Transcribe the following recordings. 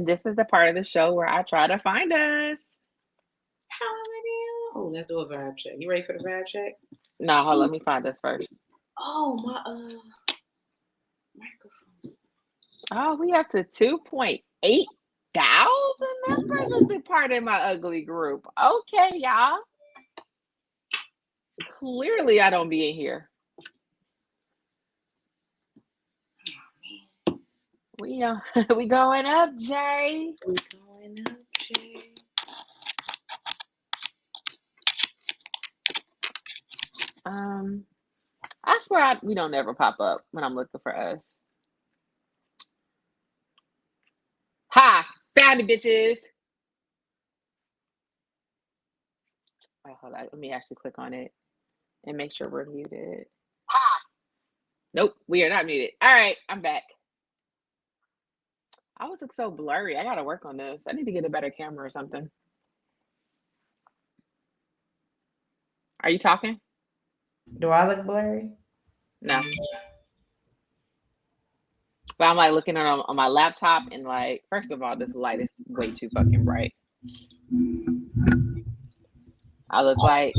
And this is the part of the show where I try to find us. Oh, let's do a vibe check. You ready for the vibe check? No, hold on, let me find us first. Oh, my microphone. Oh, we up to 2.8 thousand members is the part in my ugly group. Okay, y'all. Clearly, I don't be in here. We going up, Jay. We going up, Jay. I swear we don't ever pop up when I'm looking for us. Ha! Found it, bitches. Wait, hold on. Let me actually click on it and make sure we're muted. Ha! Nope, we are not muted. All right, I'm back. I always look so blurry. I gotta work on this. I need to get a better camera or something. Are you talking? Do I look blurry? No. But I'm like looking on my laptop and like, first of all, this light is way too fucking bright. I look like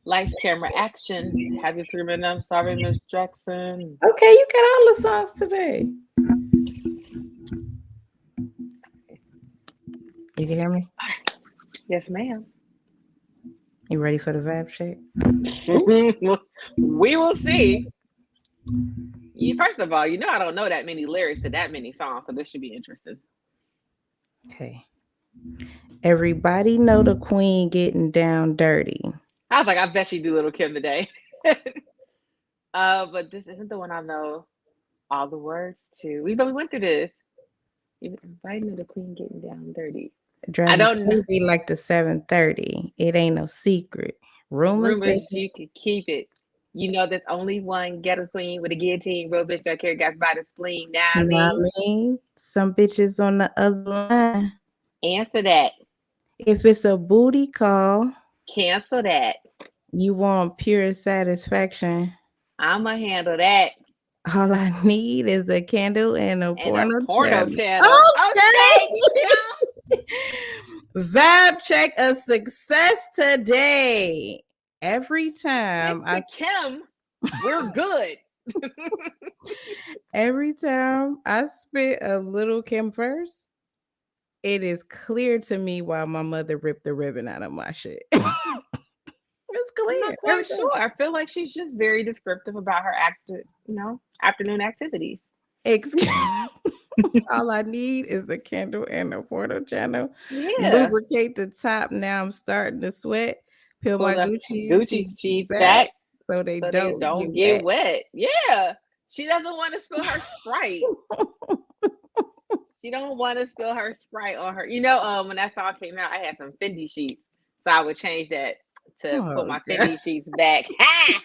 lights, camera, action. Have you 3 minutes? I'm sorry, Miss Jackson. Okay, you got all the songs today. You can hear me? Yes, ma'am. You ready for the vibe check? We will see. First of all, I don't know that many lyrics to that many songs, so this should be interesting. Okay. Everybody know the queen getting down dirty. I was like, I bet she do Little Kim today. But this isn't the one I know all the words to. We went through this. Everybody know the queen getting down dirty. I don't know. Like the 7:30. It ain't no secret. Rumors you can keep it. You know there's only one ghetto queen with a guillotine, real bitch that carry gas by the spleen. Now I mean, some bitches on the other line. Answer that. If it's a booty call, cancel that. You want pure satisfaction. I'ma handle that. All I need is a candle and a porno channel. Okay. Vibe check a success today. Every time Kim, we're good. Every time I spit a Little Kim verse, it is clear to me why my mother ripped the ribbon out of my shit. It's clear. I'm not quite sure. I feel like she's just very descriptive about her afternoon activities. All I need is a candle and a portal channel. Yeah. Lubricate the top. Now I'm starting to sweat. Peel my Gucci cheese back so they don't get wet. Yeah. She doesn't want to spill her Sprite. She don't want to spill her Sprite on her. When that song came out, I had some Fendi sheets. So I would change that to put my Fendi sheets back. Ha!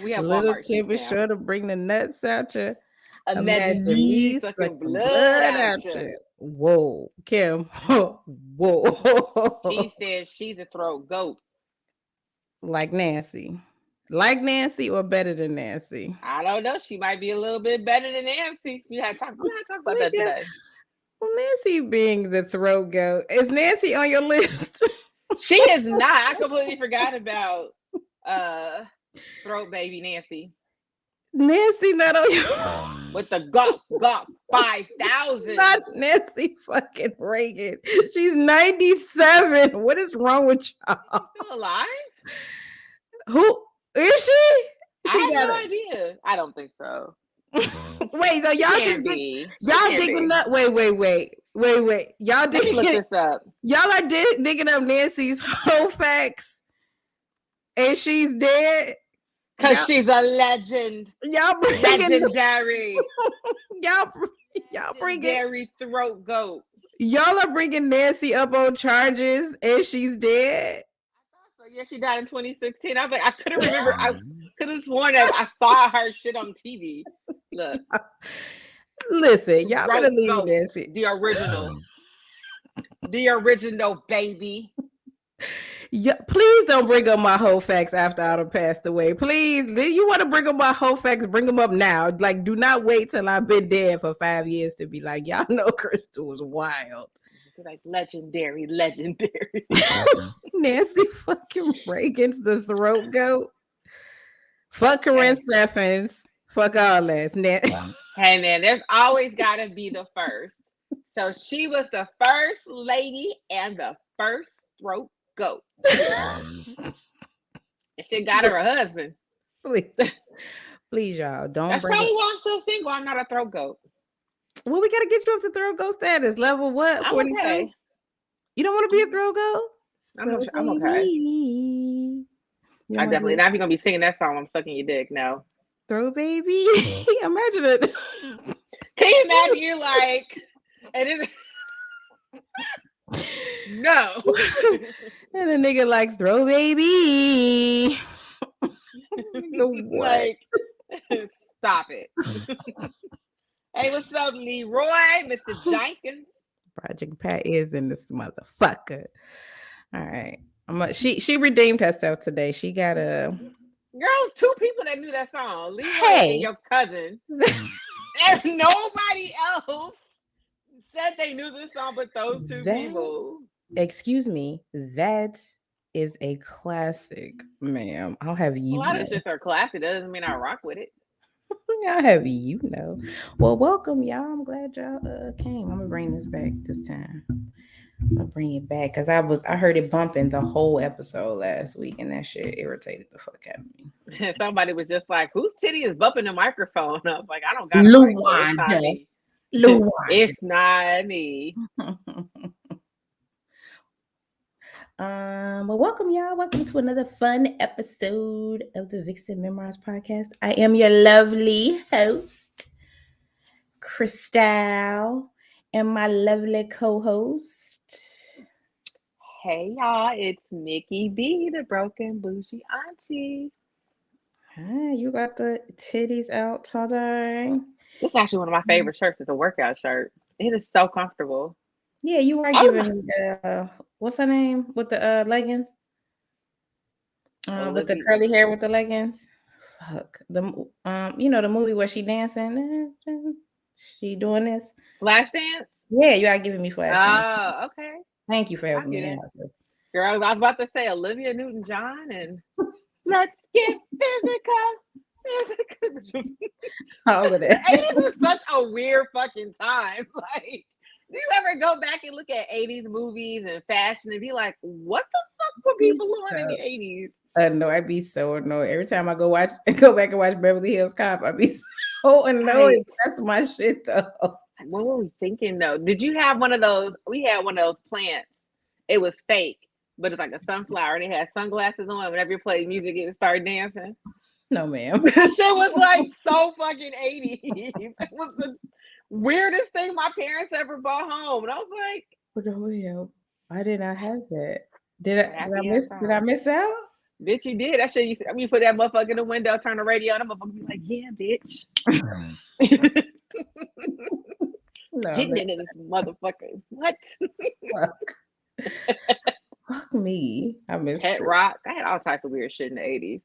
We have Little Kim is sure to bring the nuts out you. Imagine me sucking blood out you. Whoa, Kim. Whoa. She says she's a throat goat. Like Nancy. Like Nancy or better than Nancy? I don't know. She might be a little bit better than Nancy. We had to talk about that today. Well, Nancy being the throat goat. Is Nancy on your list? She is not. I completely forgot about throat baby Nancy. Nancy not on your with the gawk 5,000. Not Nancy fucking Reagan. She's 97. What is wrong with y'all? Is she still alive? Who is she? I have no idea. I don't think so. Wait, so y'all digging up? Wait. Y'all digging look this up. Y'all are digging up Nancy's whole facts, and she's dead. Cause she's a legend. Y'all legendary. y'all bringing legendary throat goat. Y'all are bringing Nancy up on charges, and she's dead. I thought so. Yeah, she died in 2016. I was like, I couldn't remember. I could have sworn that I saw her shit on TV. Look, listen, y'all better leave Nancy. The original baby. Yeah, please don't bring up my whole facts after I done passed away. Please, you want to bring up my whole facts? Bring them up now. Like, do not wait till I've been dead for 5 years to be like, y'all know Crystal was wild. She's like legendary. Nancy fucking Reagan's the throat goat. Fuck Corinne Steffens. Fuck all that. Hey man, there's always gotta be the first. So she was the first lady and the first throat goat. She got her a husband. Please, y'all, don't. That's probably why I'm still single. I'm not a throat goat. Well, we gotta get you up to throat goat status. Level what? 42? Okay. You don't want to be a throat goat? I'm okay. I definitely not. If you're gonna be singing that song, I'm sucking your dick. No. Throw baby. Imagine it. Can you imagine you're like, and it's no. And a nigga like throw baby. Like, stop it. Hey, what's up, Leroy? Mr. Jenkins. Project Pat is in this motherfucker. All right. She redeemed herself today. She got a girl, 2 people that knew that song. Leroy and your cousin. And nobody else said they knew this song but those 2 people. Excuse me. That is a classic, ma'am. I'll have you know. A lot of shits are classic. That doesn't mean I rock with it. I'll have you know. Well, welcome, y'all. I'm glad y'all came. I'm gonna bring this back this time. I'm gonna bring it back because I heard it bumping the whole episode last week, and that shit irritated the fuck out of me. Somebody was just like, "Whose titty is bumping the microphone up?" Like, I don't got Luwanda. It's not me. Well, welcome, y'all. Welcome to another fun episode of the Vixen Memoirs podcast. I am your lovely host, Crystal, and my lovely co-host. Hey, y'all. It's Mickey B, the broken bougie auntie. Hi, you got the titties out today. This is actually one of my favorite shirts. It's a workout shirt. It is so comfortable. Yeah, you are giving what's her name with the leggings? With the curly hair with the leggings. Fuck. You know the movie where she dancing? She doing this? Flashdance? Yeah, you are giving me Flashdance. Oh, okay. Thank you for helping me out. Girl, I was about to say Olivia Newton-John and let's get physical. All of that. The 80s was such a weird fucking time. Like, do you ever go back and look at 80s movies and fashion and be like, what the fuck were people doing in the 80s? No, I'd be so annoyed. Every time I go back and watch Beverly Hills Cop, I'd be so annoyed. That's my shit though. What were we thinking though? Did you have one of those? We had one of those plants. It was fake, but it's like a sunflower and it had sunglasses on. Whenever you play music, it started dancing. No, ma'am. Shit was like so fucking 80s. It was the weirdest thing my parents ever bought home. And I was like, why did I have that? Did I miss out? Bitch, you did. That shit, you put that motherfucker in the window, turn the radio on, that motherfucker be like, yeah, bitch. Hitting it in this motherfucker. What? Fuck me. I missed Pet rock. I had all types of weird shit in the 80s.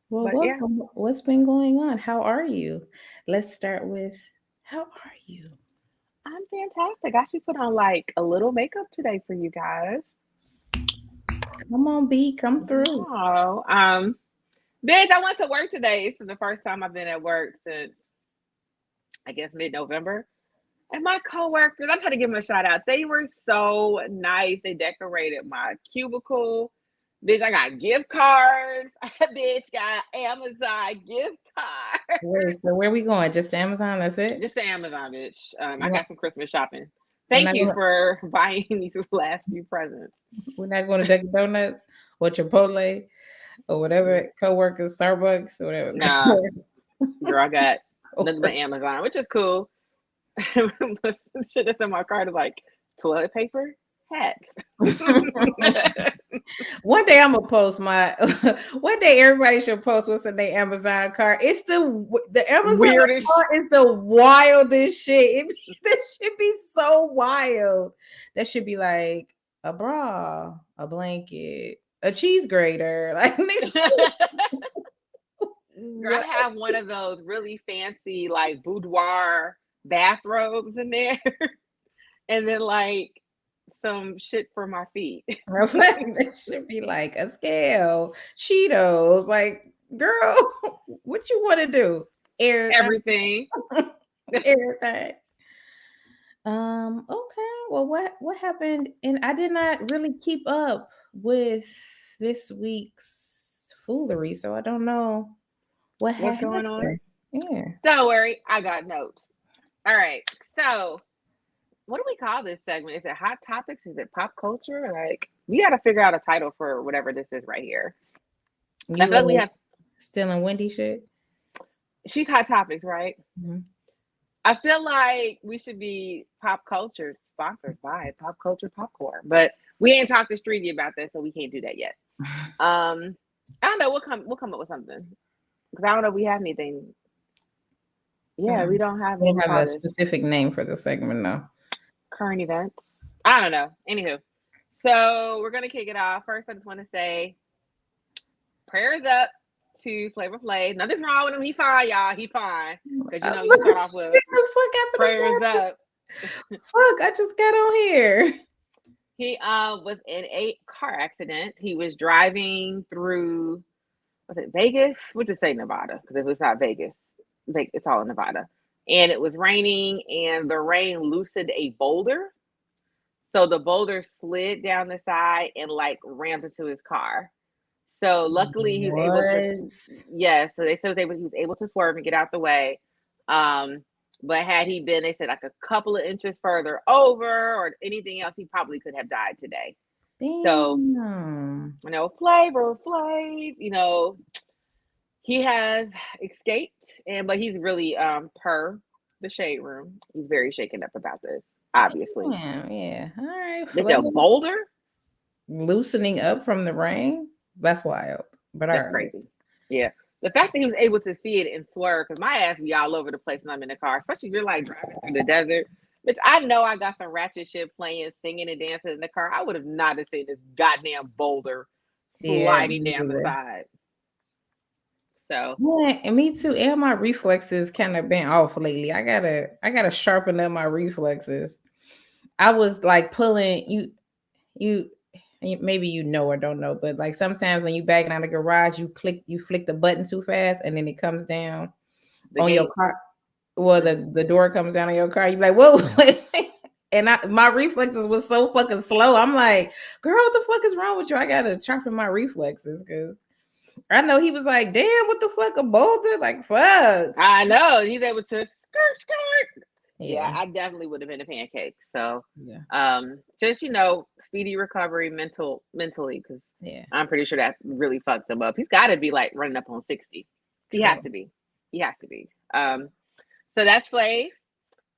Well, what's been going on? How are you? Let's start with, how are you? I'm fantastic. I actually put on like a little makeup today for you guys. Come on, B, come through. Oh, bitch, I went to work today. It's the first time I've been at work since, I guess, mid-November. And my coworkers, I'm trying to give them a shout out. They were so nice. They decorated my cubicle. Bitch, I got gift cards. Bitch, got Amazon gift cards. Wait, so where we going? Just to Amazon? That's it? Just to Amazon, bitch. I got some Christmas shopping. Thank you for buying these last few presents. We're not going to Dunkin' Donuts or Chipotle or whatever, coworkers, Starbucks or whatever. Nah, girl, I got nothing but Amazon, which is cool. Shit that's in my cart is like toilet paper, hats. One day I'm gonna post one day everybody should post what's in their Amazon cart. It's the Amazon weirdest cart is the wildest shit. That should be so wild. That should be like a bra, a blanket, a cheese grater. Like, Girl, I have one of those really fancy like boudoir bathrobes in there, and then like some shit for my feet. That should be like a scale, Cheetos. Like, girl, what you want to do? Everything. Everything. Everything. Okay. Well, what happened? And I did not really keep up with this week's foolery, so I don't know what What's had going on? happened. Yeah. Don't worry, I got notes. All right. So, what do we call this segment? Is it hot topics? Is it pop culture? Like, we got to figure out a title for whatever this is right here. I You feel like we have. stealing Wendy shit. She's hot topics, right? Mm-hmm. I feel like we should be pop culture sponsored by Pop Culture Popcorn, but we ain't talked to Streety about that, so we can't do that yet. I don't know. We'll come up with something because I don't know if we have anything. Yeah, we don't have. We don't have a specific name for the segment, though. Current events. I don't know. Anywho, so we're gonna kick it off. First, I just want to say, prayers up to Flavor Flav. Nothing's wrong with him. He fine, y'all. He fine. Because you start off with prayers up. Fuck, I just got on here. He was in a car accident. He was driving through, was it Vegas? We'll just say Nevada, because if it's not Vegas, it's all in Nevada. And it was raining, and the rain loosened a boulder. So the boulder slid down the side and like rammed into his car. So luckily he was able to, yes. So they said he was able to swerve and get out the way. But had he been, they said like a couple of inches further over or anything else, he probably could have died today. Damn. So, you know, Flavor Flav, you know, he has escaped, but he's really per the shade room. He's very shaken up about this, obviously. Yeah. All right. With a boulder loosening up from the rain. That's wild. But that's crazy. Yeah. The fact that he was able to see it and swerve, because my ass be all over the place when I'm in the car, especially if you're like driving through the desert. Which I know I got some ratchet shit playing, singing and dancing in the car. I would have not have seen this goddamn boulder sliding down the side. So yeah, and me too. And my reflexes kind of been off lately. I gotta sharpen up my reflexes. I was like pulling you maybe you know or don't know, but like sometimes when you backing out of the garage, you flick the button too fast and then it comes down on your car. Well, the door comes down on your car. You're like, whoa. And my reflexes was so fucking slow. I'm like, girl, what the fuck is wrong with you? I gotta sharpen my reflexes because I know he was like, damn, what the fuck, a boulder? Like, fuck. I know. He's able to skirt. Yeah, I definitely would have been a pancake. So, just, you know, speedy recovery mentally, because I'm pretty sure that really fucked him up. He's got to be like running up on 60. He has to be. So that's Flav.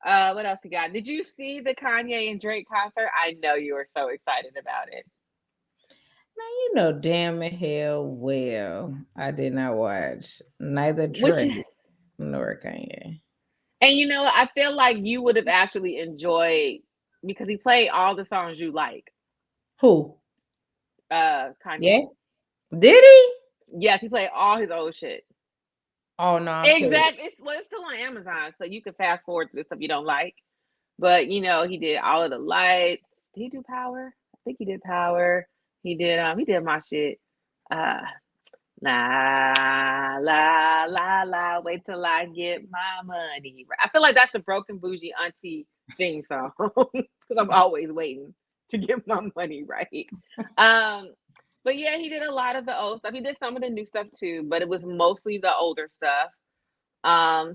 What else you got? Did you see the Kanye and Drake concert? I know you were so excited about it. Now you know damn hell well I did not watch neither Drake nor Kanye. And you know, I feel like you would have actually enjoyed because he played all the songs you like. Who? Kanye. Yeah. Did he? Yes, he played all his old shit. Oh no. Exactly. It's still on Amazon, so you can fast forward to the stuff you don't like. But you know, he did all of the lights. Did he do Power? I think he did Power. He did my shit. La la la la, wait till I get my money. I feel like that's the broken bougie auntie theme song because I'm always waiting to get my money right. But yeah, he did a lot of the old stuff. He did some of the new stuff too, but it was mostly the older stuff.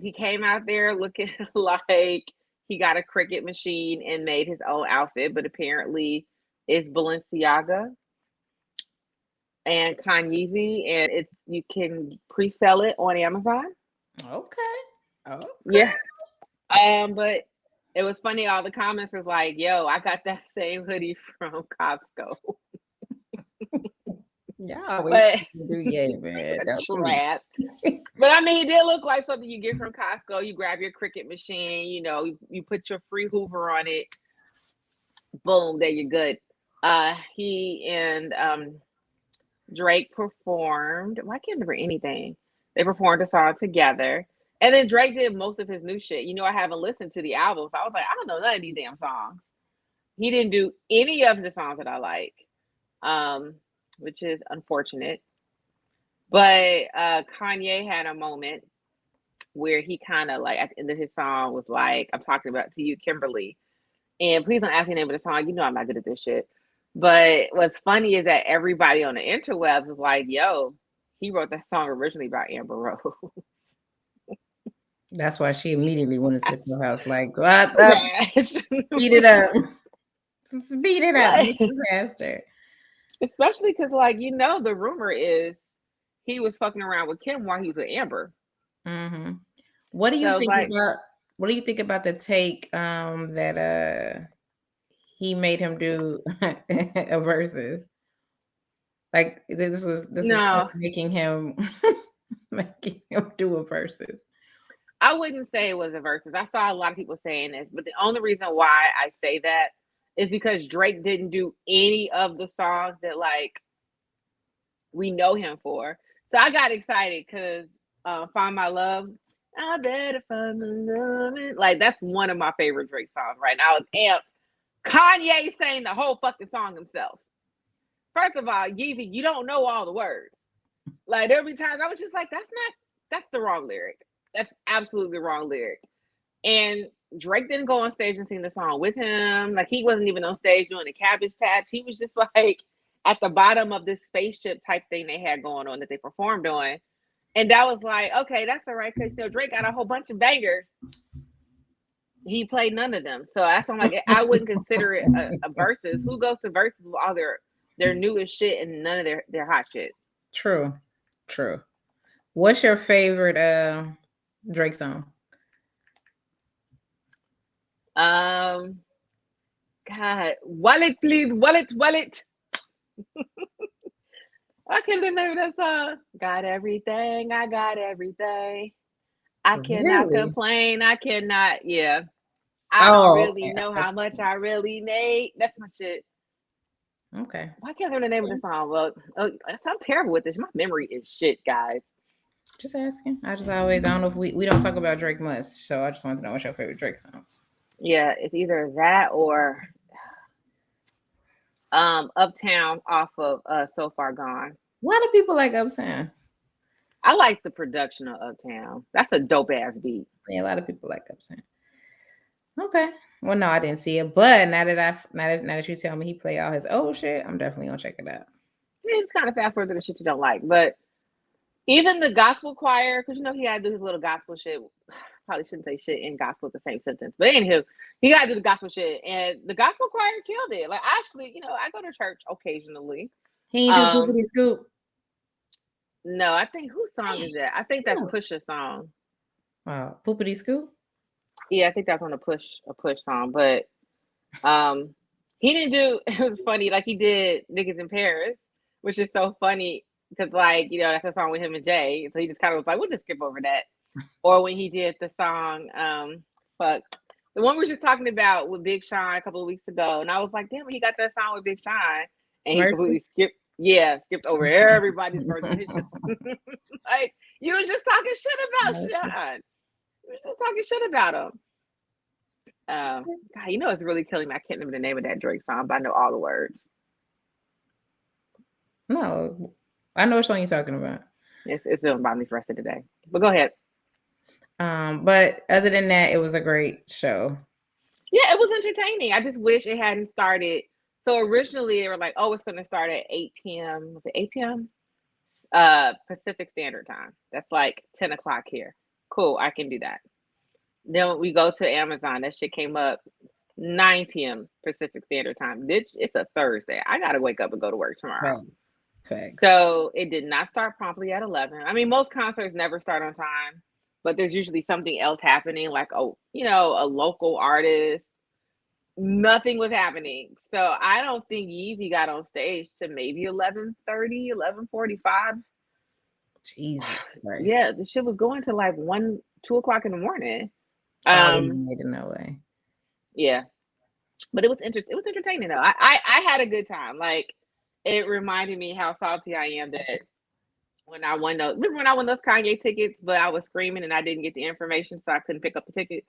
He came out there looking like he got a Cricut machine and made his own outfit, but apparently it's Balenciaga and Kanye, and you can pre-sell it on Amazon. Okay. Yeah. But it was funny. All the comments was like, "Yo, I got that same hoodie from Costco." Yeah, always man. Trash. But I mean, he did look like something you get from Costco. You grab your Cricut machine, you know, you put your free Hoover on it. Boom, there you're good. He and Drake performed. Well, I can't remember anything. They performed a song together. And then Drake did most of his new shit. I haven't listened to the album, so I was like, I don't know none of these damn songs. He didn't do any of the songs that I like, um, which is unfortunate. But Kanye had a moment where he kind of like at the end of his song was like, I'm talking about to you, Kimberly. And please don't ask me the name of the song. You know I'm not good at this shit. But what's funny is that everybody on the interwebs was like, yo, he wrote that song originally by Amber Rose. That's why she immediately went into the clubhouse, like, what up? Trash. Speed it up. Speed it up. Make it faster. Especially because, like, the rumor is he was fucking around with Kim while he was with Amber. Mm-hmm. What do you think about? What do you think about the take that he made him do a versus? Like this is making him do a versus. I wouldn't say it was a versus. I saw a lot of people saying this, but the only reason why I say that is because Drake didn't do any of the songs that like we know him for. So I got excited because Find My Love. I better find my love. Like that's one of my favorite Drake songs right now. I was amped. Kanye sang the whole fucking song himself. First of all, Yeezy, you don't know all the words. Like there'll be times I was just like, that's the wrong lyric. That's absolutely the wrong lyric. And Drake didn't go on stage and sing the song with him. Like he wasn't even on stage doing the Cabbage Patch. He was just like at the bottom of this spaceship type thing they had going on that they performed on. And that was like, okay, that's all right, because Drake got a whole bunch of bangers. He played none of them. So that's like I wouldn't consider it a versus. Who goes to versus with all their newest shit and none of their hot shit? True. What's your favorite Drake song? God, wallet, please, wallet. I can't remember that song. Got everything, I got everything. I cannot complain. I cannot. Yeah, I don't really know how much I really need. That's my shit. Okay. Why can't I remember the name of the song? Well, I'm terrible with this. My memory is shit, guys. Just asking. I don't know if we don't talk about Drake much, so I just want to know what's your favorite Drake song. Yeah, it's either that or Uptown off of So Far Gone. Why do people like Uptown? I like the production of Uptown. That's a dope ass beat. Yeah, a lot of people like Uptown. Okay. Well, no, I didn't see it, but now that you tell me he played all his old shit, I'm definitely gonna check it out. It's kind of fast forward to the shit you don't like, but even the gospel choir, because he had to do his little gospel shit. Probably shouldn't say shit in gospel at the same sentence, but anywho, he got to do the gospel shit, and the gospel choir killed it. Like actually, I go to church occasionally. He ain't do Poopity Scoop. No, I think whose song is that? I think that's Pusha's song. Poopity Scoop. Yeah, I think that's on a push song, but he didn't do. It was funny, like he did "Niggas in Paris," which is so funny because, like, that's a song with him and Jay, so he just kind of was like, "We'll just skip over that." Or when he did the song, the one we were just talking about with Big Sean a couple of weeks ago, and I was like, "Damn, he got that song with Big Sean," and he completely skipped over everybody's version of his shit. Like you was just talking shit about Sean. You was just talking shit about him. God, it's really killing me. I can't remember the name of that Drake song, but I know all the words. No, I know what song you're talking about. It's doing about me for the rest of the day. But go ahead. But other than that, it was a great show. Yeah, it was entertaining. I just wish it hadn't started. So originally they were like, "Oh, it's going to start at 8 p.m." Was it 8 p.m.? Pacific Standard Time. That's like 10 o'clock here. Cool, I can do that. Then we go to Amazon. That shit came up 9 p.m. Pacific Standard Time. It's a Thursday. I got to wake up and go to work tomorrow. Thanks. So it did not start promptly at 11. I mean, most concerts never start on time, but there's usually something else happening, like, a local artist. Nothing was happening. So I don't think Yeezy got on stage to maybe 11:30, 11:45. Jesus Christ. Yeah, the shit was going to like 1, 2 o'clock in the morning. No way. Yeah. But it was interesting. It was entertaining though. I had a good time. Like it reminded me how salty I am that when I won those. Remember when I won those Kanye tickets, but I was screaming and I didn't get the information, so I couldn't pick up the tickets.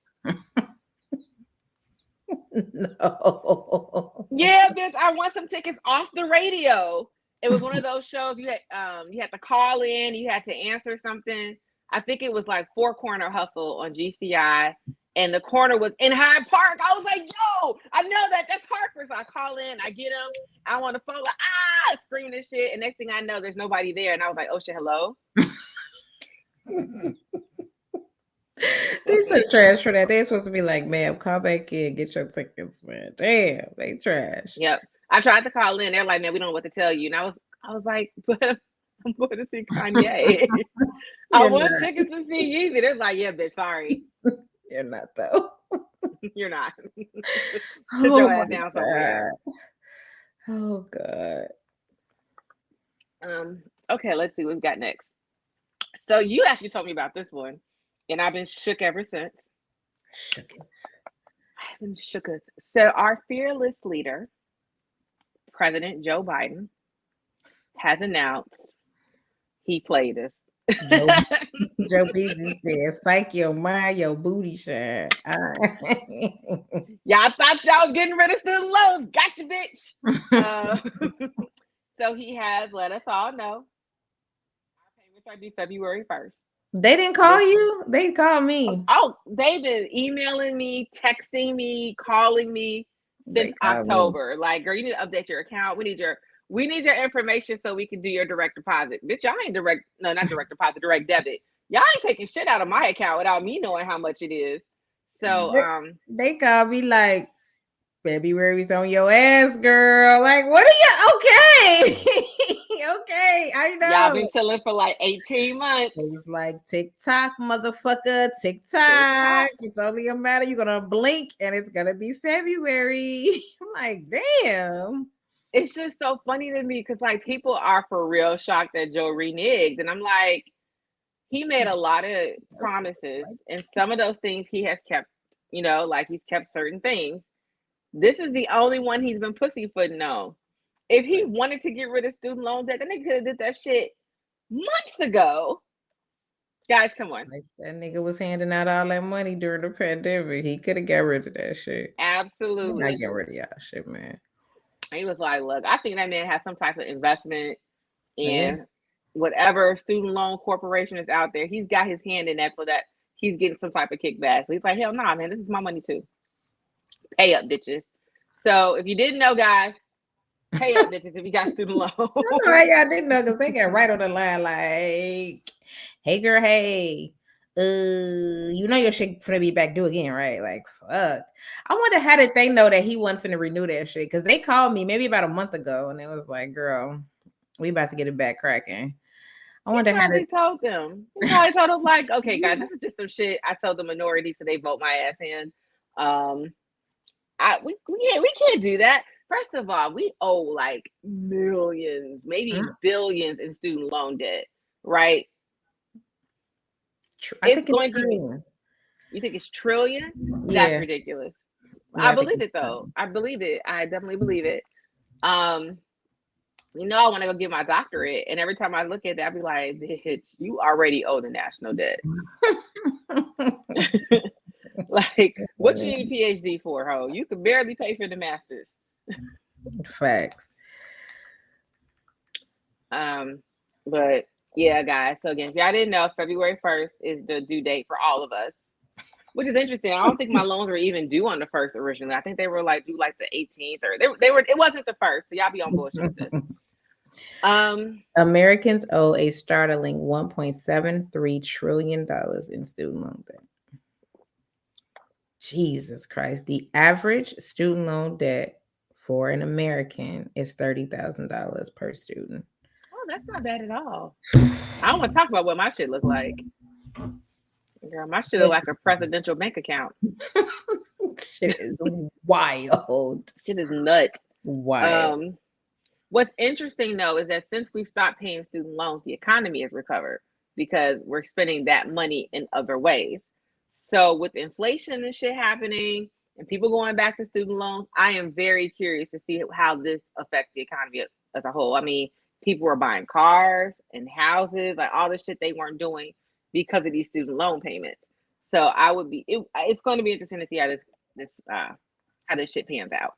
No. Yeah, bitch, I won some tickets off the radio. It was one of those shows you had to call in, you had to answer something. I think it was like Four Corner Hustle on GCI, and the corner was in Hyde Park. I was like, yo, I know that's Harper. So I call in, I get him, I'm on the phone, like, screaming and shit. And next thing I know, there's nobody there. And I was like, oh shit, hello. They so trash for that. They're supposed to be like, ma'am, call back in, get your tickets, man. Damn, they trash. Yep. I tried to call in. They're like, man, we don't know what to tell you. And I was like, but I'm going to see Kanye. I want tickets to see Yeezy. They're like, yeah, bitch, sorry. You're not though. You're not. Oh, Sit your ass down somewhere. Oh God. Okay, let's see what we've got next. So you actually told me about this one, and I've been shook ever since. Shook it. I've been shook. So our fearless leader, President Joe Biden, has announced he played us. Joe Beasley said, "Psych your mind, your booty shine." Y'all thought y'all was getting rid of student loans. Gotcha, bitch. So he has let us all know our payments are due February 1st. They didn't call you? They called me. Oh, they've been emailing me, texting me, calling me since October. Like, girl, you need to update your account. We need your information so we can do your direct deposit. Bitch, y'all ain't not direct deposit, direct debit. Y'all ain't taking shit out of my account without me knowing how much it is. So they called me like, February's on your ass, girl. Like, what are you okay? Okay, I know. Y'all been chilling for like 18 months. It was like TikTok, motherfucker. TikTok. It's only a matter. You're gonna blink and it's gonna be February. I'm like, damn. It's just so funny to me because like people are for real shocked that Joe reneged. And I'm like, he made a lot of promises, and some of those things he has kept, like he's kept certain things. This is the only one he's been pussyfooting on. If he wanted to get rid of student loan debt, then they could have did that shit months ago. Guys, come on. Like that nigga was handing out all that money during the pandemic. He could have got rid of that shit. Absolutely. I get rid of y'all shit, man. He was like, look, I think that man has some type of investment in whatever student loan corporation is out there. He's got his hand in that so that he's getting some type of kickback. So he's like, hell nah, man, this is my money too. Pay up, bitches. So if you didn't know, guys, pay up, bitches, if you got student loan. Y'all didn't know because they got right on the line like, hey, girl, hey, you know your shit finna be back due again, right? Like, fuck. I wonder how did they know that he wasn't finna renew that shit? Because they called me maybe about a month ago and it was like, girl, we about to get it back cracking. I wonder how they told them. He probably told them like, okay, guys, this is just some shit. I told the minority so they vote my ass in. We can't do that. First of all, we owe like millions, maybe billions in student loan debt, right? It's going to be. You think it's trillion? Yeah. That's ridiculous. Yeah, I believe it though. I believe it. I definitely believe it. I want to go get my doctorate, and every time I look at that, I be like, bitch, you already owe the national debt. Like, what you need a PhD for, ho? You could barely pay for the master's. Facts. But yeah, guys. So again, if y'all didn't know, February 1st is the due date for all of us, which is interesting. I don't think my loans were even due on the 1st originally. I think they were like due like the 18th, or they were. It wasn't the 1st, so y'all be on bullshit with this. Americans owe a startling $1.73 trillion in student loan debt. Jesus Christ. The average student loan debt for an American is $30,000 per student. Oh, that's not bad at all. I don't want to talk about what my shit look like. Girl, my shit look like a presidential bank account. Shit is wild. Shit is nuts. Wild. What's interesting though is that since we stopped paying student loans, the economy has recovered because we're spending that money in other ways. So with inflation and shit happening, and people going back to student loans, I am very curious to see how this affects the economy as a whole. I mean, people were buying cars and houses, like all the shit they weren't doing because of these student loan payments. So it's going to be interesting to see how this shit pans out.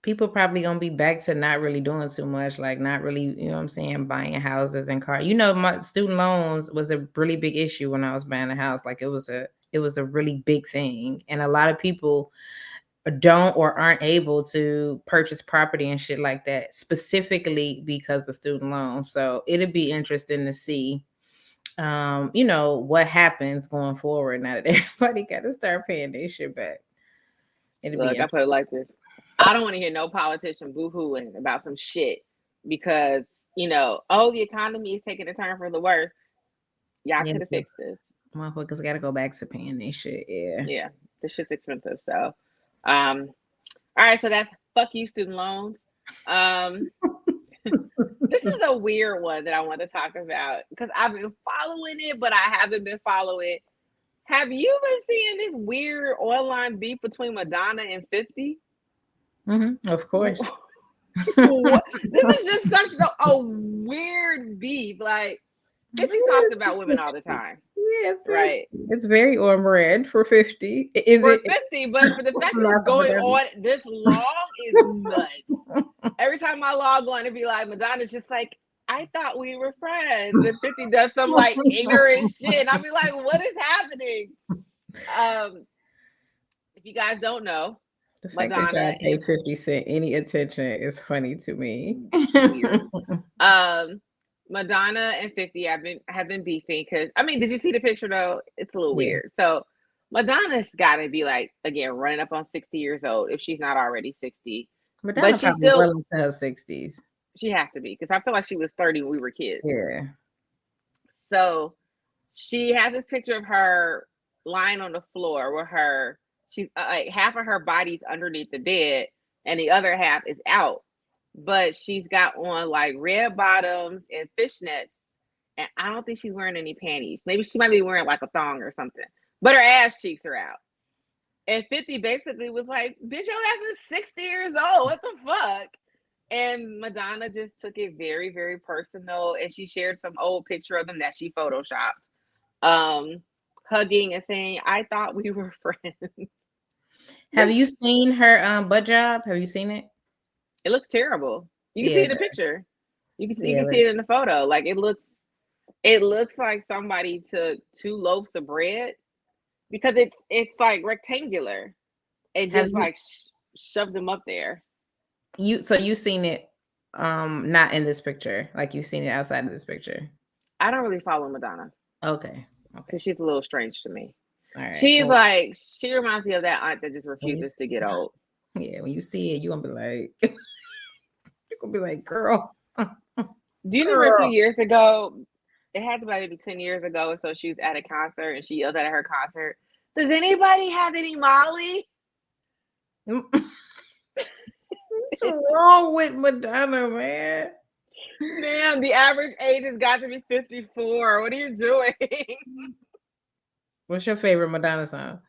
People probably gonna be back to not really doing too much, like not really, you know what I'm saying, buying houses and cars. You know, my student loans was a really big issue when I was buying a house. Like it was a really big thing. And a lot of people don't or aren't able to purchase property and shit like that, specifically because of student loans. So it'd be interesting to see what happens going forward now that everybody got to start paying their shit back. Look, I put it like this. I don't want to hear no politician boo-hooing about some shit because, the economy is taking a turn for the worse. Y'all could have fixed this. Motherfuckers got to go back to paying their shit. Yeah. Yeah. This shit's expensive. So, all right. So that's fuck you, student loans. This is a weird one that I want to talk about because I've been following it, but I haven't been following. Have you been seeing this weird online beef between Madonna and 50? Mm-hmm, of course. This is just such a weird beef. Like 50 talks about women all the time. Yeah, right. It's very on brand for 50. For 50, but for the fact that it's going on this long is nuts. Every time I log on, it'd be like Madonna's just like, I thought we were friends. And 50 does some like ignorant shit. And I'll be like, what is happening? If you guys don't know, the fact Madonna that y'all pay 50 Cent any attention is funny to me. Weird. Madonna and 50 have been beefing because did you see the picture though? It's a little weird. So Madonna's gotta be like, again, running up on 60 years old if she's not already 60. Madonna but she's still well into her 60s. She has to be because I feel like she was 30 when we were kids. Yeah. So she has this picture of her lying on the floor with she's like half of her body's underneath the bed and the other half is out. But she's got on like red bottoms and fishnets. And I don't think she's wearing any panties. Maybe she might be wearing like a thong or something. But her ass cheeks are out. And 50 basically was like, bitch, your ass is 60 years old. What the fuck? And Madonna just took it very, very personal. And she shared some old picture of them that she photoshopped. Hugging and saying, I thought we were friends. Have you seen her butt job? Have you seen it? It looks terrible. You can see the picture. You can see it in the photo. Like it looks like somebody took 2 loaves of bread because it's like rectangular and just like shoved them up there. You've seen it not in this picture, like you've seen it outside of this picture. I don't really follow Madonna. Okay. Because she's a little strange to me. All right. She's like, she reminds me of that aunt that just refuses to get old. Yeah, when you see it, you're gonna be like, you're gonna be like, girl. Do you remember 2 years ago? It had to be maybe 10 years ago. So she was at a concert and she yelled at her concert, does anybody have any Molly? What's wrong with Madonna, man? Man, the average age has got to be 54. What are you doing? What's your favorite Madonna song?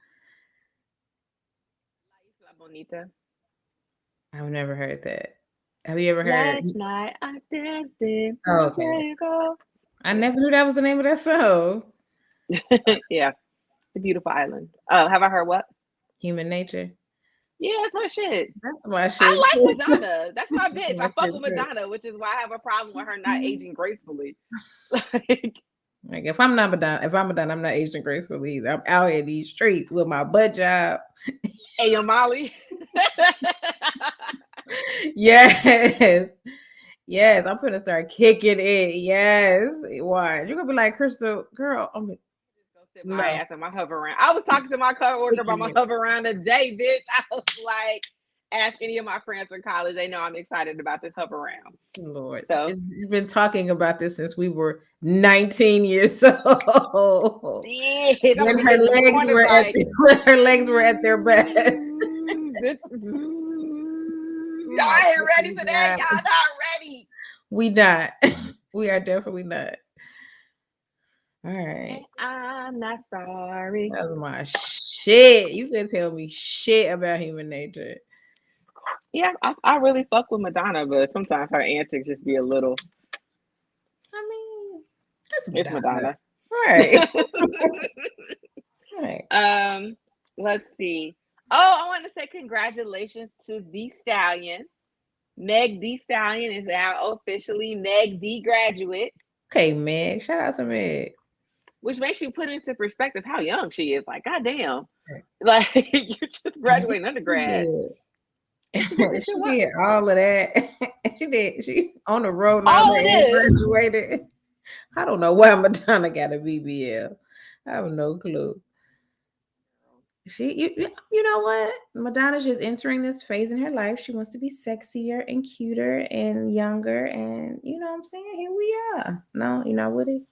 La Bonita. I've never heard that. Have you ever heard? Last night I danced in. Oh, okay. I never knew that was the name of that song. Yeah, The Beautiful Island. Oh, have I heard what? Human Nature. Yeah, that's my shit. That's my shit. I like Madonna. That's my bitch. I fuck with Madonna, which is why I have a problem with her not aging gracefully. Like if I'm Madonna, I'm not aging gracefully either. I'm out in these streets with my butt job. Hey, yo, Molly. Yes. Yes, I'm gonna start kicking it. Yes. Why? You're gonna be like, Crystal, girl, I'm gonna go sit my ass on my hover round. I was talking to my coworker about my hover round today, bitch. I was like, ask any of my friends from college. They know I'm excited about this hover round. Lord. So you've been talking about this since we were 19 years old. Yeah, when her legs were at their best. Y'all ain't ready for that. Y'all not ready. We not. We are definitely not. All right. And I'm not sorry. That was my shit. You can tell me shit about human nature. Yeah, I really fuck with Madonna, but sometimes her antics just be a little. I mean, that's It's Madonna. Madonna. Right. Right. Let's see. Oh, I want to say congratulations to the Stallion. Meg the Stallion is now officially Meg the graduate, Okay, Meg. Shout out to Meg. which makes you put into perspective how young she is. Like, goddamn, like you're just graduating Yes, undergrad. And she did this shit. she What? did all of that. She did. She on the road now All of and this. graduated. I don't know why Madonna got a BBL. I have no clue. You know what? Madonna's just entering this phase in her life. She wants to be sexier and cuter and younger, and you know what I'm saying? Here we are. No, you're not with it.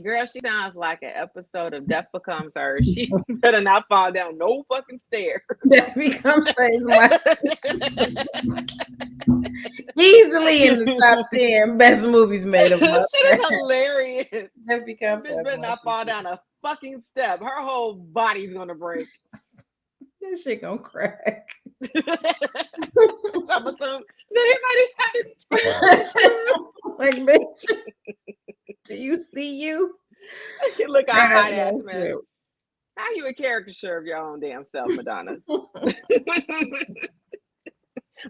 Girl, she sounds like an episode of Death Becomes Her. She better not fall down no fucking stairs. That becomes phase my easily in the top 10 best movies made of my Shit is hilarious. That becomes Bitch better not fall down a fucking step. Her whole body's gonna break. That shit gonna crack. I'm assuming, did anybody have Like, bitch, do you see you? you? Look, I hot ass man. How you a caricature of your own damn self, Madonna?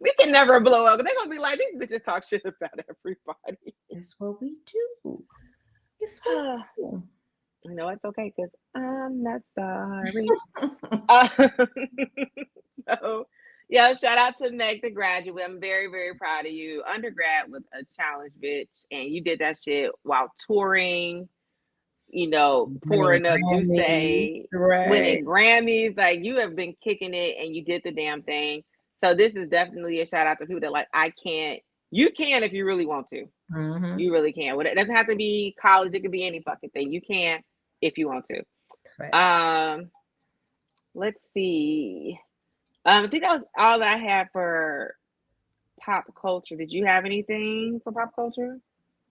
We can never blow up. They're gonna be like, these bitches talk shit about everybody. That's what we do. It's what we do. You know, it's okay because I'm not sorry. So, yeah, shout out to Meg the graduate. I'm very, very proud of you. Undergrad was a challenge, bitch, and you did that shit while touring. You know, pouring up Douce, winning Grammys. Like, you have been kicking it, and you did the damn thing. So this is definitely a shout out to people that like, I can't. You can if you really want to. Mm-hmm. You really can. It doesn't have to be college. It could be any fucking thing. You can if you want to. Correct. Let's see. I think that was all that I had for pop culture. Did you have anything for pop culture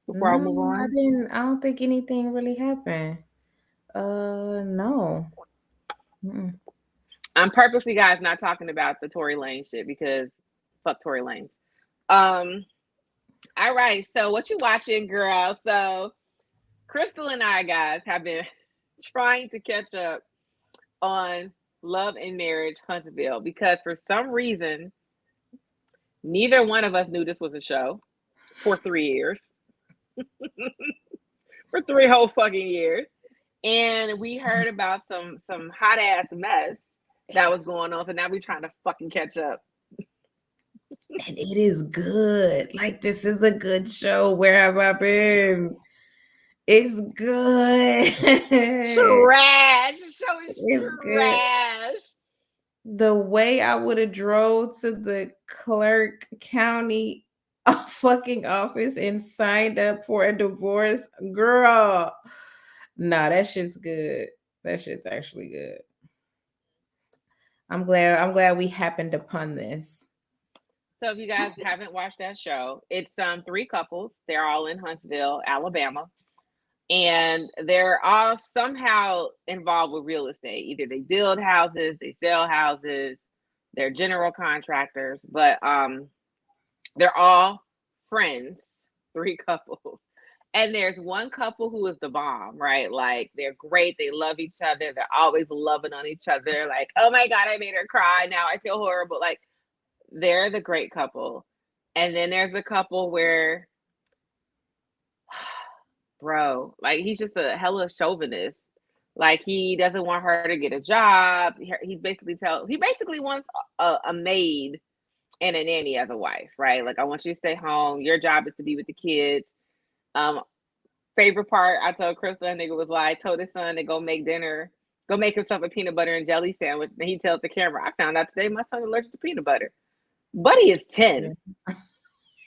before I move on? I didn't. I don't think anything really happened. No. Mm-mm. I'm purposely, guys, not talking about the Tory Lane shit because fuck Tory Lane. All right. So what you watching, girl? So Crystal and I, guys, have been trying to catch up on Love and Marriage Huntsville because for some reason, neither one of us knew this was a show for 3 years. For 3 whole fucking years. And we heard about some hot ass mess that was going on. So now we're trying to fucking catch up. And it is good. Like, this is a good show. Where have I been? It's good. Trash. The show is trash. Good. The way I would have drove to the Clark County fucking office and signed up for a divorce, girl. Nah, that shit's good. That shit's actually good. I'm glad we happened upon this. So if you guys haven't watched that show, it's 3 couples. They're all in Huntsville, Alabama. And they're all somehow involved with real estate. Either they build houses, they sell houses, they're general contractors, but they're all friends, 3 couples. And there's one couple who is the bomb, right? Like, they're great. They love each other. They're always loving on each other. Like, oh my God, I made her cry. Now I feel horrible. Like, they're the great couple. And then there's a couple where, bro, like, he's just a hella chauvinist. Like, he doesn't want her to get a job. He basically wants a maid and a nanny as a wife, right? Like, I want you to stay home. Your job is to be with the kids. Favorite part, I told Crystal, and nigga was like, told his son to go make dinner, go make himself a peanut butter and jelly sandwich. And he tells the camera, I found out today my son's allergic to peanut butter. Buddy is 10.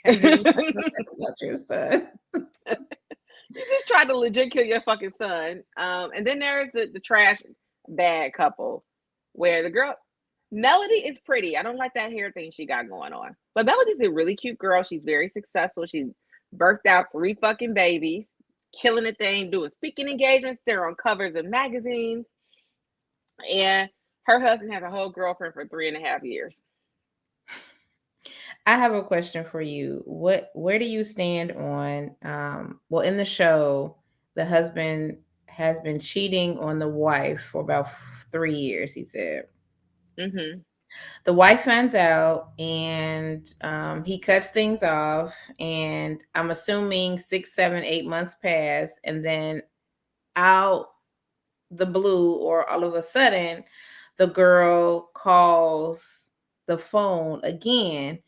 Your son. You just tried to legit kill your fucking son. And then there's the trash bad couple where the girl, Melody is pretty. I don't like that hair thing she got going on. But Melody's a really cute girl. She's very successful. She's birthed out 3 fucking babies. killing the thing, doing speaking engagements. They're on covers of magazines. And her husband has a whole girlfriend for 3.5 years. I have a question for you. Where do you stand on well, in the show, the husband has been cheating on the wife for about 3 years, he said. Mm-hmm. The wife finds out, and he cuts things off, and I'm assuming 6, 7, 8 months pass, and then out the blue, or all of a sudden, the girl calls the phone again.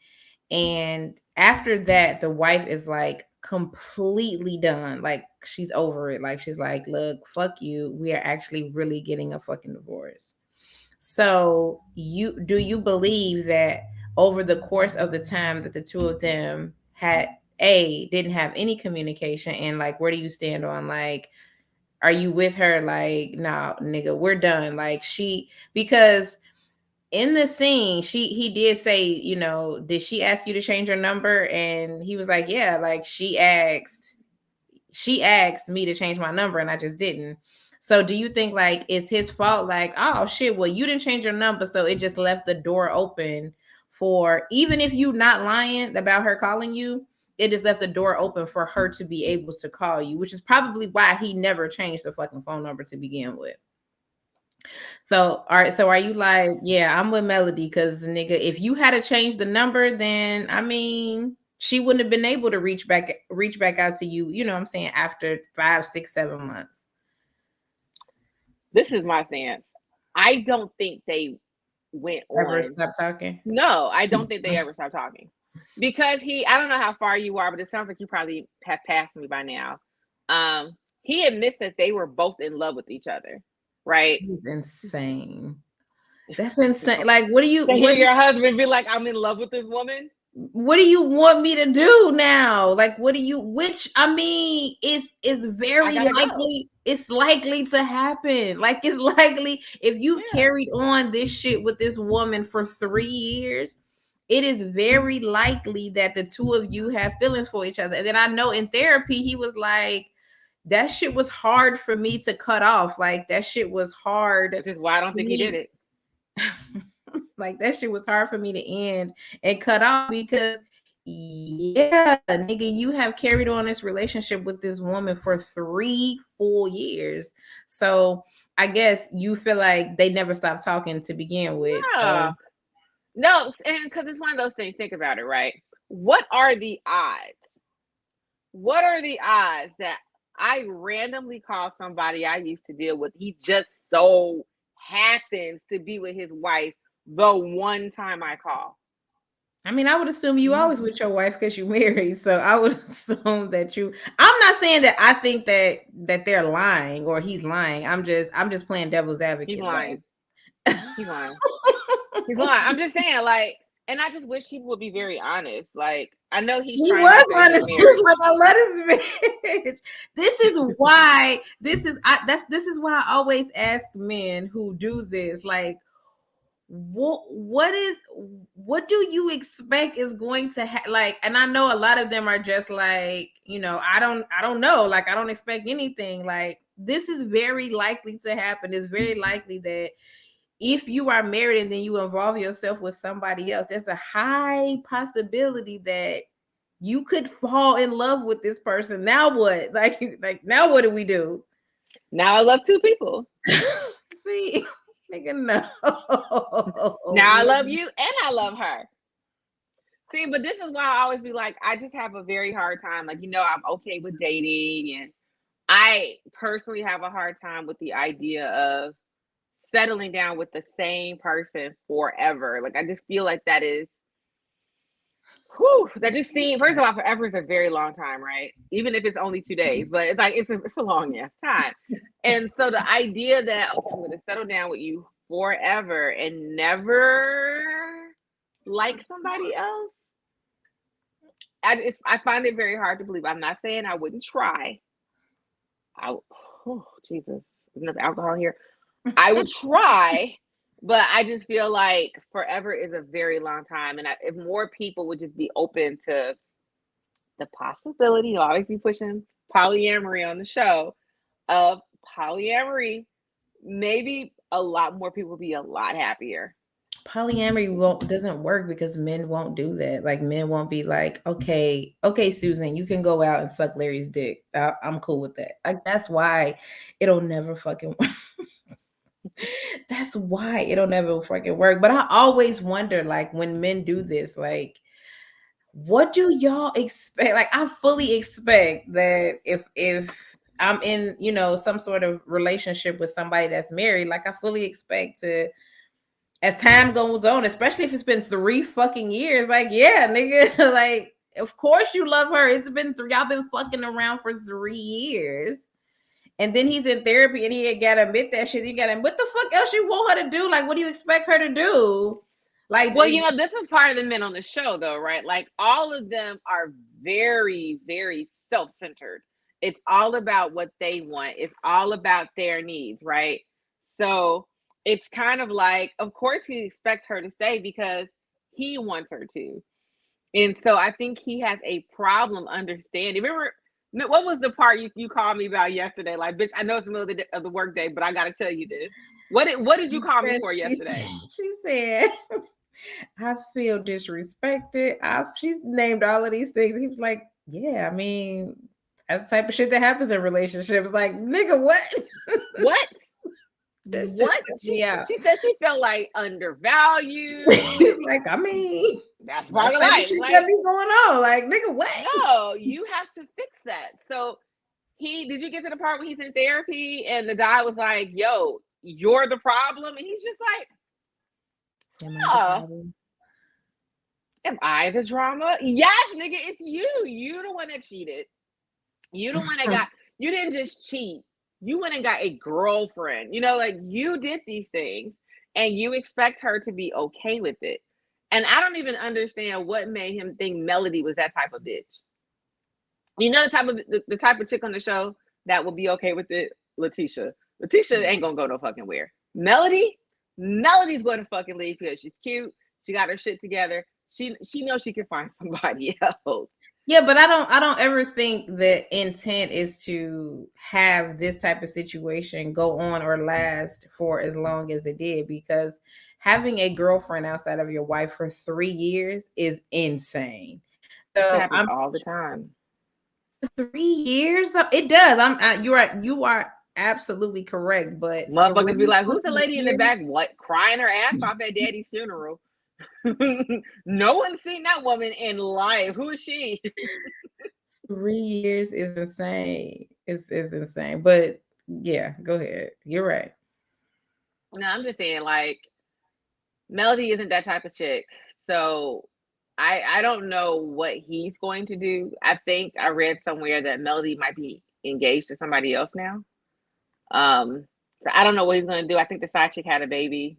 And after that, the wife is like completely done. Like, she's over it. Like, she's like, look, fuck you. We are actually really getting a fucking divorce. So do you believe that over the course of the time that the two of them didn't have any communication, and like, where do you stand on, like, are you with her? Like, nah, nigga, we're done. Like, because in the scene, he did say, did she ask you to change your number? And he was like, yeah, like, she asked me to change my number, and I just didn't. So do you think, like, it's his fault? Like, oh shit, well, you didn't change your number, so it just left the door open for, even if you not lying about her calling you, it just left the door open for her to be able to call you, which is probably why he never changed the fucking phone number to begin with. So, all right. So, are you like, yeah, I'm with Melody, because nigga, if you had to change the number, then I mean, she wouldn't have been able to reach back out to you. You know what I'm saying? After 5, 6, 7 months. This is my stance. I don't think they went Ever on. stop talking? No, I don't think they ever stopped talking. Because I don't know how far you are, but it sounds like you probably have passed me by now. He admits that they were both in love with each other, right? He's insane. That's insane. Like, what do you To hear what your husband be like, I'm in love with this woman. what do you want me to do now? Like, which, I mean, it's very likely, it's likely to happen. Like, it's likely, if you've carried on this shit with this woman for 3 years, it is very likely that the two of you have feelings for each other. And then I know in therapy, he was like, that shit was hard for me to cut off. Like, that shit was hard. Which is why I don't think he did it. Like, that shit was hard for me to end and cut off, because yeah, nigga, you have carried on this relationship with this woman for 3 full years. So I guess you feel like they never stopped talking to begin with. So. No, and because it's one of those things, think about it, right? What are the odds? What are the odds that I randomly call somebody I used to deal with? He just so happens to be with his wife the one time I call. I mean, I would assume you always with your wife because you married. So I would assume that I'm not saying that I think that they're lying or he's lying. I'm just playing devil's advocate. He's lying. He's lying. He's lying. I'm just saying, like, and I just wish he would be very honest. Like, I know he was honest. He was like, I love this bitch. This is why I always ask men who do this, like, what do you expect is going to like, and I know a lot of them are just like, I don't know, like, I don't expect anything. Like, this is very likely to happen. It's very likely that if you are married and then you involve yourself with somebody else, there's a high possibility that you could fall in love with this person. Now what? Like now what do we do? Now I love two people. See, nigga, no. Now I love you and I love her. See, but this is why I always be like, I just have a very hard time. Like, I'm okay with dating, and I personally have a hard time with the idea of settling down with the same person forever. Like, I just feel like that is, that just seems, first of all, forever is a very long time, right? Even if it's only 2 days, but it's like, it's a long ass time. And so the idea that, okay, I'm going to settle down with you forever and never like somebody else, I find it very hard to believe. I'm not saying I wouldn't try. Jesus, there's enough alcohol here. I would try, but I just feel like forever is a very long time. And if more people would just be open to the possibility, I'll always be pushing polyamory on the show, of polyamory, maybe a lot more people would be a lot happier. Polyamory doesn't work because men won't do that. Like men won't be like, okay, Susan, you can go out and suck Larry's dick. I'm cool with that. Like that's why it'll never fucking work. That's why it'll never fucking work. But I always wonder, like, when men do this, like, what do y'all expect? Like, I fully expect that if I'm in, some sort of relationship with somebody that's married, like I fully expect to, as time goes on, especially if it's been 3 fucking years, like, yeah, nigga, like, of course you love her. It's been y'all been fucking around for 3 years. And then he's in therapy and he ain't gotta admit that shit. You gotta, what the fuck else you want her to do? Like, what do you expect her to do? Like, well, this is part of the men on the show, though, right? Like, all of them are very, very self-centered. It's all about what they want. It's all about their needs, right? So it's kind of like, of course, he expects her to stay because he wants her to. And so I think he has a problem understanding. Remember, what was the part you called me about yesterday? Like, bitch, I know it's the middle of the work day, but I got to tell you this. What did you call me for yesterday? She said, I feel disrespected. She's named all of these things. He was like, yeah, I mean, that's the type of shit that happens in relationships. Like, nigga, what? What? What? She said she felt like undervalued. He's like, I mean, that's part of life. Like, that be going on. Like, nigga, what? No, you have to fix that. So did you get to the part where he's in therapy and the guy was like, yo, you're the problem? And he's just like, am I the drama? Yes, nigga, it's you. You the one that cheated. You the one that you didn't just cheat. You went and got a girlfriend. Like, you did these things and you expect her to be okay with it. And I don't even understand what made him think Melody was that type of bitch. The type of chick on the show that will be okay with it? Letitia ain't gonna go no fucking where. Melody's going to fucking leave because she's cute. She got her shit together. She knows she can find somebody else. Yeah, but I don't ever think the intent is to have this type of situation go on or last for as long as it did, because having a girlfriend outside of your wife for 3 years is insane. So it happens all the time. 3 years though, it does. You are absolutely correct, but motherfuckers be like, who's the lady in the back crying her ass off at daddy's funeral? No one's seen that woman in life. Who is she? 3 years is insane. It's insane. But yeah, go ahead. You're right. No, I'm just saying, like, Melody isn't that type of chick. So I don't know what he's going to do. I think I read somewhere that Melody might be engaged to somebody else now. So I don't know what he's going to do. I think the side chick had a baby.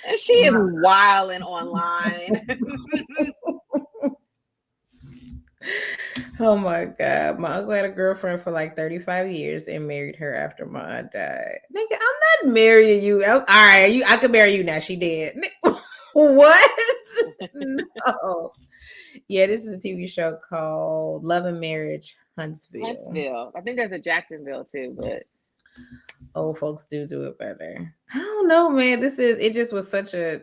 And she is wilding online. Oh my God. My uncle had a girlfriend for like 35 years and married her after my aunt died. Nigga, I'm not marrying you. All right, I could marry you now. She did. What? No. Yeah, this is a TV show called Love and Marriage, Huntsville. I think there's a Jacksonville too, but old folks do it better. I don't know, man. It just was such a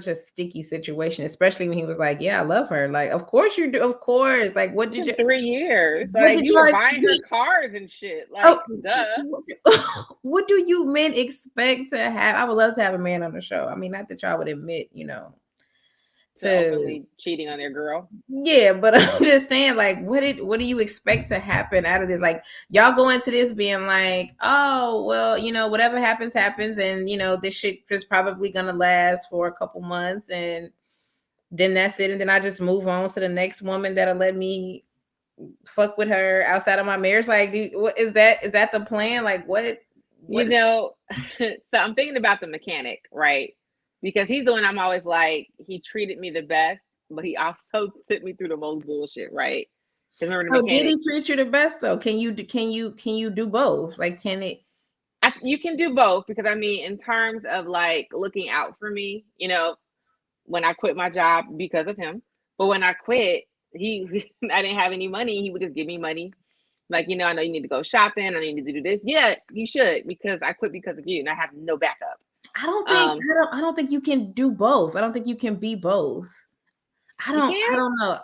sticky situation, especially when he was like, yeah, I love her. Like, of course you do. Of course. Like, what did you 3 years? Like, you were buying her cars and shit. Like, duh. What do you men expect to have? I would love to have a man on the show. I mean, not that y'all would admit, to openly cheating on their girl. Yeah, but I'm just saying, like, what do you expect to happen out of this? Like, y'all go into this being like, oh, well, whatever happens, and this shit is probably gonna last for a couple months, and then that's it, and then I just move on to the next woman that'll let me fuck with her outside of my marriage. Like, what is that? Is that the plan? Like, what so I'm thinking about the mechanic, right? Because he's the one I'm always like, he treated me the best, but he also put me through the most bullshit, right? So did he treat you the best though? Can you do both? Like, can it? You can do both, because I mean, in terms of like looking out for me, when I quit my job because of him, but when I quit, I didn't have any money. He would just give me money. Like, I know you need to go shopping. I need to do this. Yeah, you should, because I quit because of you and I have no backup. I don't think you can do both. I don't think you can be both. I don't know.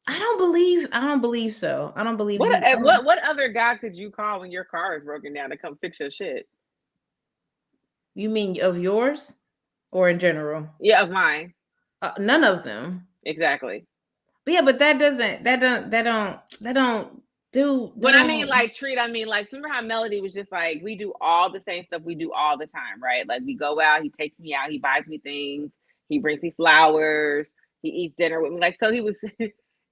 I don't believe so. I don't believe you. What other guy could you call when your car is broken down to come fix your shit? You mean of yours or in general? Yeah, of mine. None of them. Exactly. But yeah, but that don't do. When I mean like treat, I mean like, remember how Melody was just like, we do all the same stuff we do all the time, right? Like, we go out, he takes me out, he buys me things, he brings me flowers, he eats dinner with me. Like, so he was,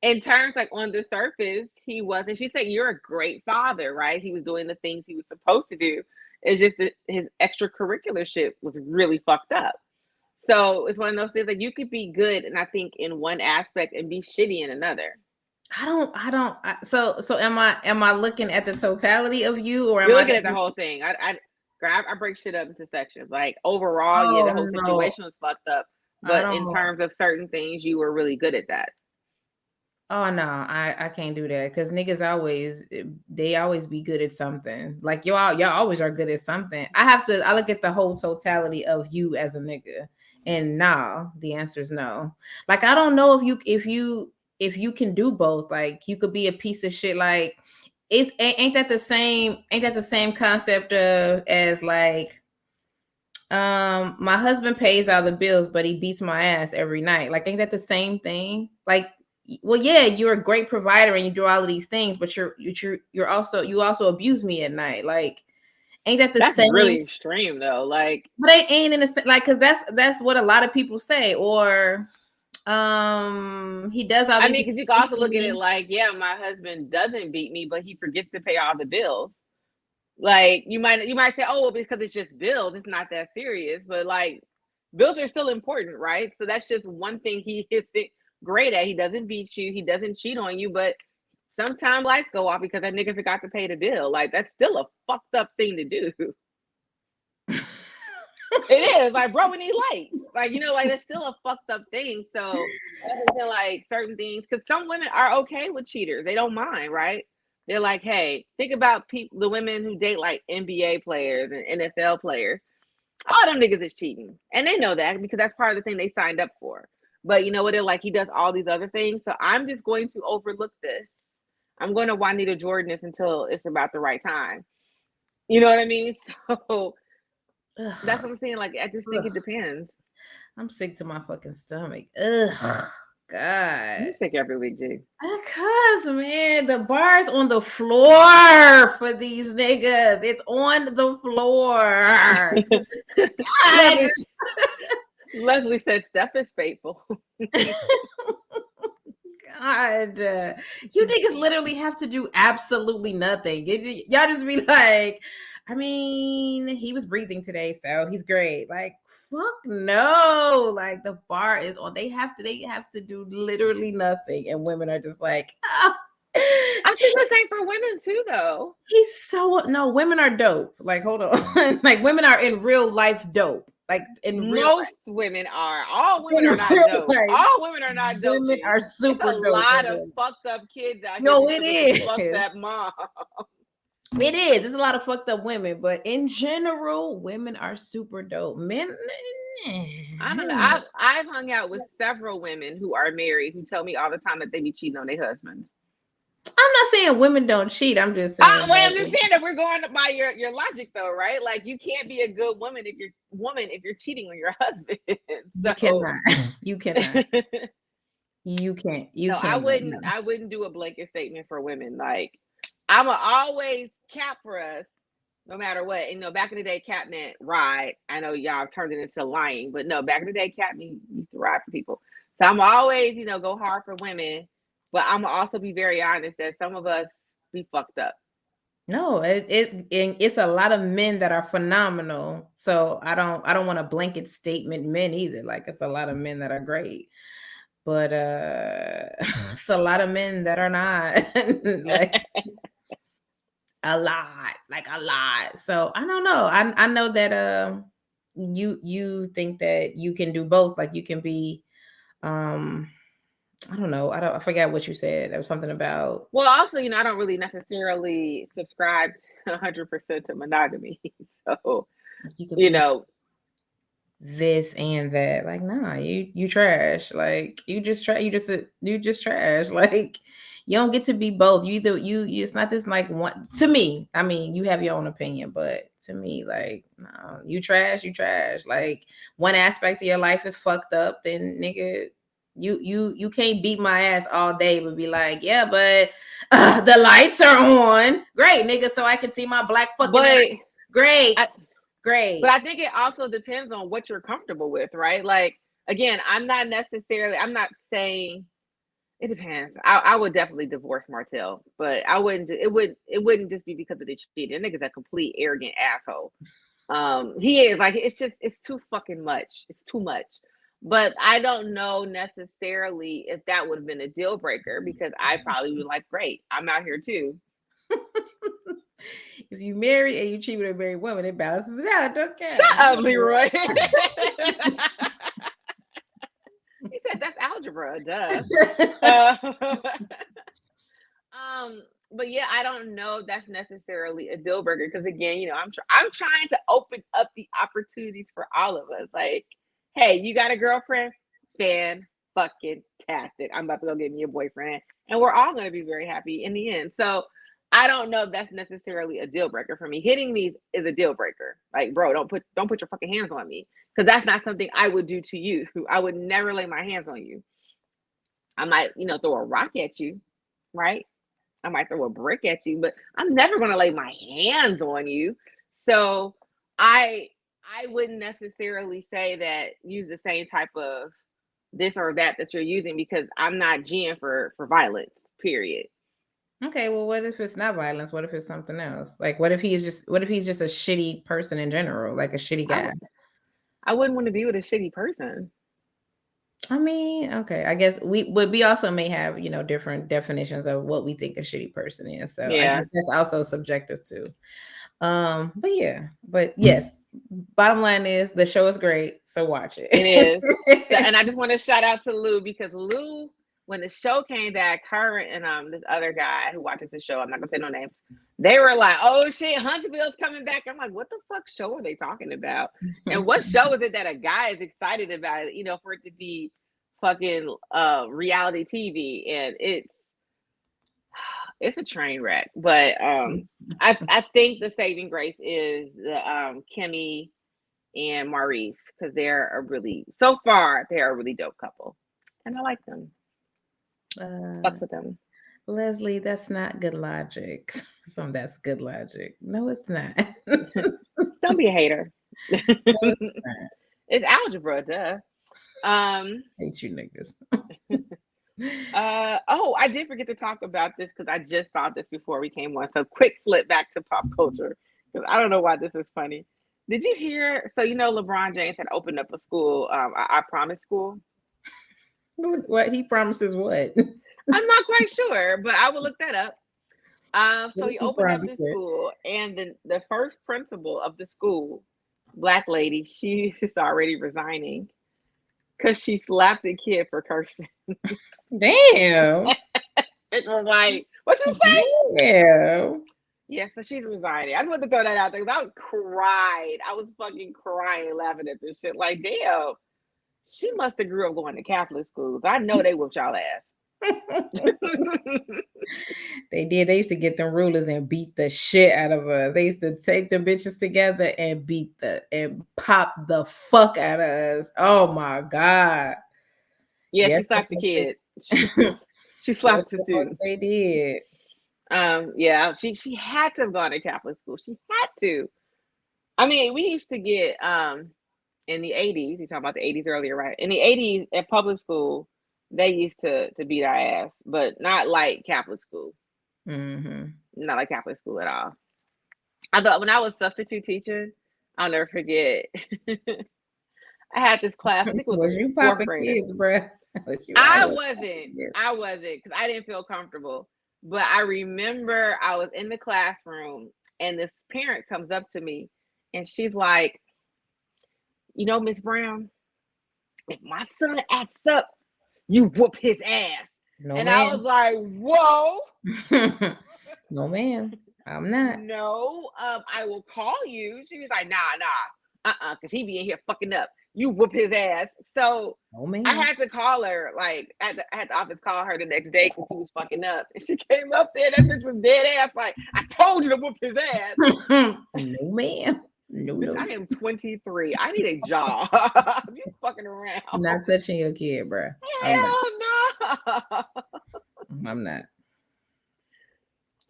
in terms, like, on the surface, he wasn't. She said, you're a great father, right? He was doing the things he was supposed to do. It's just that his extracurricular shit was really fucked up. So it's one of those things, like, you could be good, and I think, in one aspect and be shitty in another. So am I looking at the totality of you, or you're looking at the whole thing? I break shit up into sections. Like, overall, yeah, the whole situation was fucked up. But in terms of certain things, you were really good at that. Oh no, I can't do that, because niggas always be good at something. Like y'all always are good at something. I look at the whole totality of you as a nigga, and nah, the answer is no. Like, I don't know if you can do both. Like, you could be a piece of shit. Like, ain't that the same concept as like, my husband pays all the bills, but he beats my ass every night. Like, ain't that the same thing? Like, well, yeah, you're a great provider and you do all of these things, but you also abuse me at night. Like, ain't that the same? That's really extreme though. Like, but it ain't in the like, because that's what a lot of people say. Or he does all these. I mean, because you can also look at it like, yeah, my husband doesn't beat me, but he forgets to pay all the bills. Like, you might say, oh, well, because it's just bills, it's not that serious. But like, bills are still important, right? So that's just one thing he is great at. He doesn't beat you, he doesn't cheat on you, but sometimes lights go off because that nigga forgot to pay the bill. Like, that's still a fucked up thing to do. It is like, bro, we need lights. Like, like, that's still a fucked up thing. So like certain things, because some women are okay with cheaters, they don't mind, right? They're like, hey, think about the women who date like NBA players and NFL players. All them niggas is cheating, and they know that because that's part of the thing they signed up for. But you know what? They're like, he does all these other things, so I'm just going to overlook this. I'm going to Juanita Jordan this until it's about the right time. You know what I mean? So that's what I'm saying. Like, I just think it depends. I'm sick to my fucking stomach. Ugh. God. You sick every week, G. Because, man, the bar's on the floor for these niggas. It's on the floor. Leslie said Steph is faithful. God, you niggas literally have to do absolutely nothing. Y'all just be like, I mean, he was breathing today, so he's great. Like, fuck no. Like, the bar is on. They have to do literally nothing, and women are just like, oh. I think the same for women too, though. Women are dope. Like, hold on. Like, women are in real life dope. Like, in real life. Women are. All women are not dope. All women are not dope. Women are super dope. A lot of fucked up kids out here. Yo, it is. Fucked up mom. It is. There's a lot of fucked up women, but in general, women are super dope. Men, I don't know. I've hung out with several women who are married who tell me all the time that they be cheating on their husbands. I'm not saying women don't cheat. I'm just saying. I'm just saying that we're going by your logic, though, right? Like, you can't be a good woman if you're cheating on your husband. You cannot. You cannot. You can't. No, I wouldn't do a blanket statement for women. Like, I'm always cap for us, no matter what. And back in the day, cap meant ride. I know y'all turned it into lying, but no, back in the day, cap used to ride for people. So I'm always, go hard for women, but I'm gonna also be very honest that some of us be fucked up. No, it's a lot of men that are phenomenal. So I don't want a blanket statement men either. Like, it's a lot of men that are great. But it's a lot of men that are not. Like, a lot. So I don't know. I know that you think that you can do both. Like, you can be I don't know. I forgot what you said. There was something about. Well, also, I don't really necessarily subscribe to 100% to monogamy. So, You could you be know, this and that. Like, nah, you trash. Like, you just trash. Like, you don't get to be both. You either you it's not this like one to me. I mean, you have your own opinion, but to me, like, no, you trash. Like, one aspect of your life is fucked up, then nigga. You can't beat my ass all day, but be like, yeah, but the lights are on. Great, nigga, so I can see my black fucking ass. but Great. I, Great. but I think it also depends on what you're comfortable with, right? Like, again, I'm not saying it depends. I would definitely divorce Martell, but I wouldn't. It wouldn't just be because of the cheating. That nigga's a complete arrogant asshole. He is like it's too fucking much. It's too much. But I don't know necessarily if that would have been a deal breaker because I probably would like, great, I'm out here too. If you marry and you cheat with a married woman, it balances it out. Don't care. Shut up, Leroy. He said that's algebra, duh. But yeah, I don't know if that's necessarily a deal breaker because again, I'm trying to open up the opportunities for all of us. Like, hey, you got a girlfriend? Fan fucking tastic. I'm about to go get me a boyfriend, and we're all going to be very happy in the end. So I don't know if that's necessarily a deal breaker for me. Hitting me is a deal breaker. Like, bro, don't put your fucking hands on me because that's not something I would do to you. I would never lay my hands on you. I might, throw a rock at you, right? I might throw a brick at you, but I'm never going to lay my hands on you. So I wouldn't necessarily say that use the same type of this or that you're using because I'm not G'ing for violence, period. Okay, well, what if it's not violence? What if it's something else? Like, what if he's just a shitty person in general, like a shitty guy? I wouldn't want to be with a shitty person. I mean, okay, I guess we also may have, different definitions of what we think a shitty person is. So I guess that's also subjective too. But yes, bottom line is the show is great, so watch it. It is. And I just want to shout out to Lou because Lou, when the show came back, her and this other guy who watches the show, I'm not gonna say no names, they were like, oh shit, Huntsville's coming back. I'm like, what the fuck show are they talking about? And what show is it that a guy is excited about, for it to be fucking reality TV? And it's a train wreck. But I think the saving grace is the Kimmy and Maurice because they're a really dope couple. And I like them. Fuck with them. Leslie, that's not good logic. That's good logic. No, it's not. Don't be a hater. No, it's not. It's algebra, duh. Hate you niggas. I did forget to talk about this because I just saw this before we came on. So quick flip back to pop culture because I don't know why this is funny. Did you hear? So LeBron James had opened up a school, I Promise School. What he promises? What? I'm not quite sure, but I will look that up. So he opened up the school, and the first principal of the school, black lady, she is already resigning because she slapped a kid for cursing. Damn. It was like, what you say? Yeah. Yeah, so she's resigning. I just wanted to throw that out there because I was fucking crying laughing at this shit. Like, damn, she must have grew up going to Catholic schools. I know they whooped y'all ass. They did. They used to get them rulers and beat the shit out of us. They used to take the bitches together and and pop the fuck out of us. Oh my God. Yeah, yes, she slapped the kid. She slapped the student. They did. Yeah, she had to have gone to Catholic school. She had to. I mean, we used to get in the 80s, you talking about the 80s earlier, right? In the 80s at public school, they used to beat our ass, but not like Catholic school. Mm-hmm. Not like Catholic school at all. I thought when I was substitute teaching, I'll never forget. I had this class. I think it was you popping kids, bro? I wasn't because I didn't feel comfortable. But I remember I was in the classroom and this parent comes up to me and she's like, Miss Brown, if my son acts up, you whoop his ass. No, And man. I was like, whoa. No, man. I'm not. No, I will call you. She was like, nah. Because he be in here fucking up. You whoop his ass. So No, man. I had to call her, like, I had the office call her the next day because he was fucking up. And she came up there, that bitch was dead ass, like, I told you to whoop his ass. No, man. No, Bitch, no. I am 23. I need a job. You fucking around. I'm not touching your kid, bro. Hell no. I'm not.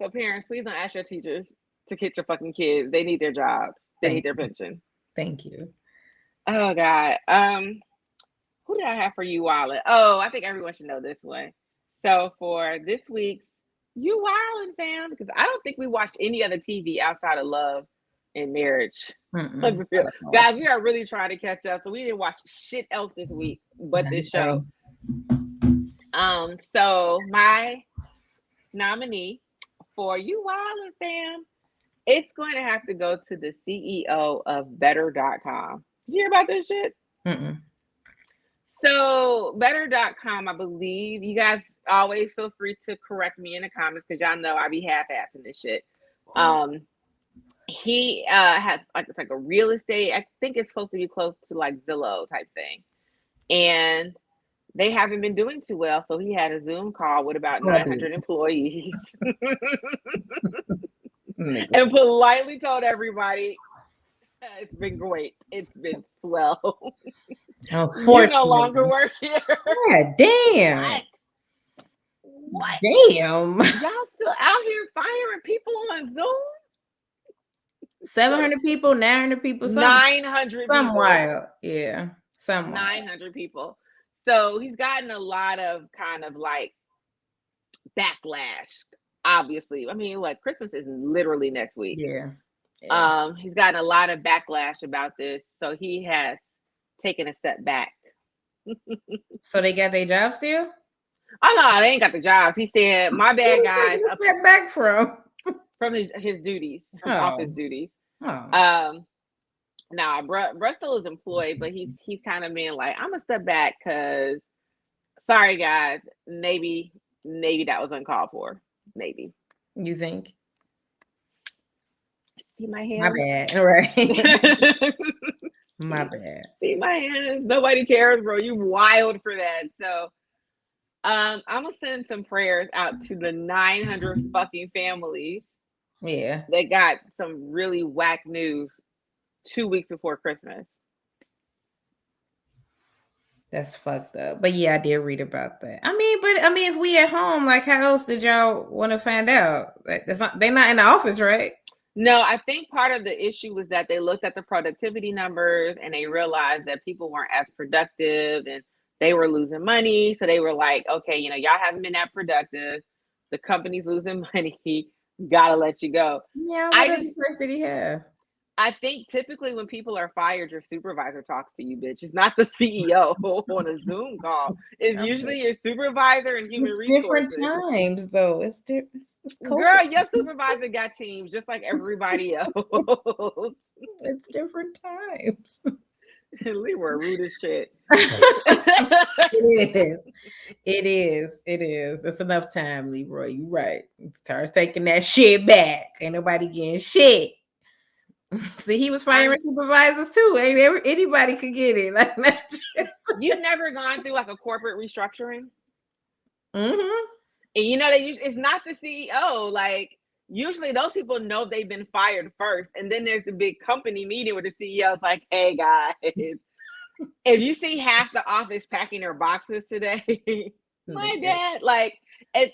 So parents, please don't ask your teachers to get your fucking kids. They need their jobs. They need their pension. Thank you. Oh God. Who did I have for you, Wallet? Oh, I think everyone should know this one. So for this week's You Wildin' fam, because I don't think we watched any other TV outside of Love and Marriage. Guys, we are really trying to catch up, so we didn't watch shit else this week but this show. So my nominee for You Wildin' fam, it's going to have to go to the CEO of Better.com. Did you hear about this shit? So Better.com, I believe, you guys always feel free to correct me in the comments because y'all know I be half-assing this shit. He has it's like a real estate, I think it's supposed to be close to like Zillow type thing. And they haven't been doing too well. So he had a Zoom call with about 900 employees and politely told everybody, it's been great. It's been swell. You no longer work here. Yeah, damn. What? Damn. Y'all still out here firing people on Zoom? 700 people, 900 people, 900 people. Some wild. Yeah. Some 900 people. So he's gotten a lot of kind of like backlash, obviously. I mean, like Christmas is literally next week. Yeah. He's gotten a lot of backlash about this. So he has taken a step back. So they got their job still? Oh no, they ain't got the jobs. He said, "My bad, guys." A step back from his duties, office duties. Oh. Now, bruh still is employed, but he's kind of being like, "I'm gonna step back because, sorry guys, maybe that was uncalled for. Maybe." You think? See my hands? My bad. All right. My bad. See my hands? Nobody cares, bro. You wild for that. So I'm gonna send some prayers out to the 900 fucking families. Yeah. They got some really whack news 2 weeks before Christmas. That's fucked up. But yeah, I did read about that. I mean, if we at home, like how else did y'all want to find out? They're not in the office, right? No, I think part of the issue was that they looked at the productivity numbers and they realized that people weren't as productive and they were losing money. So they were like, okay, y'all haven't been that productive. The company's losing money. Gotta let you go. Yeah, what other choice did he have? I think typically when people are fired, your supervisor talks to you, bitch. It's not the CEO on a Zoom call. It's usually your supervisor and human resources. Different times, though. It's cool. Girl, your supervisor got teams just like everybody else. It's different times. Leroy rude as shit. It is. It's enough time, Leroy. You right. Starts taking that shit back. Ain't nobody getting shit. See, he was firing supervisors too. Ain't anybody could get it. Like that. You've never gone through like a corporate restructuring? Mm-hmm. And it's not the CEO. Like usually those people know they've been fired first. And then there's the big company meeting with the CEO. It's like, hey guys, if you see half the office packing their boxes today, my dad, like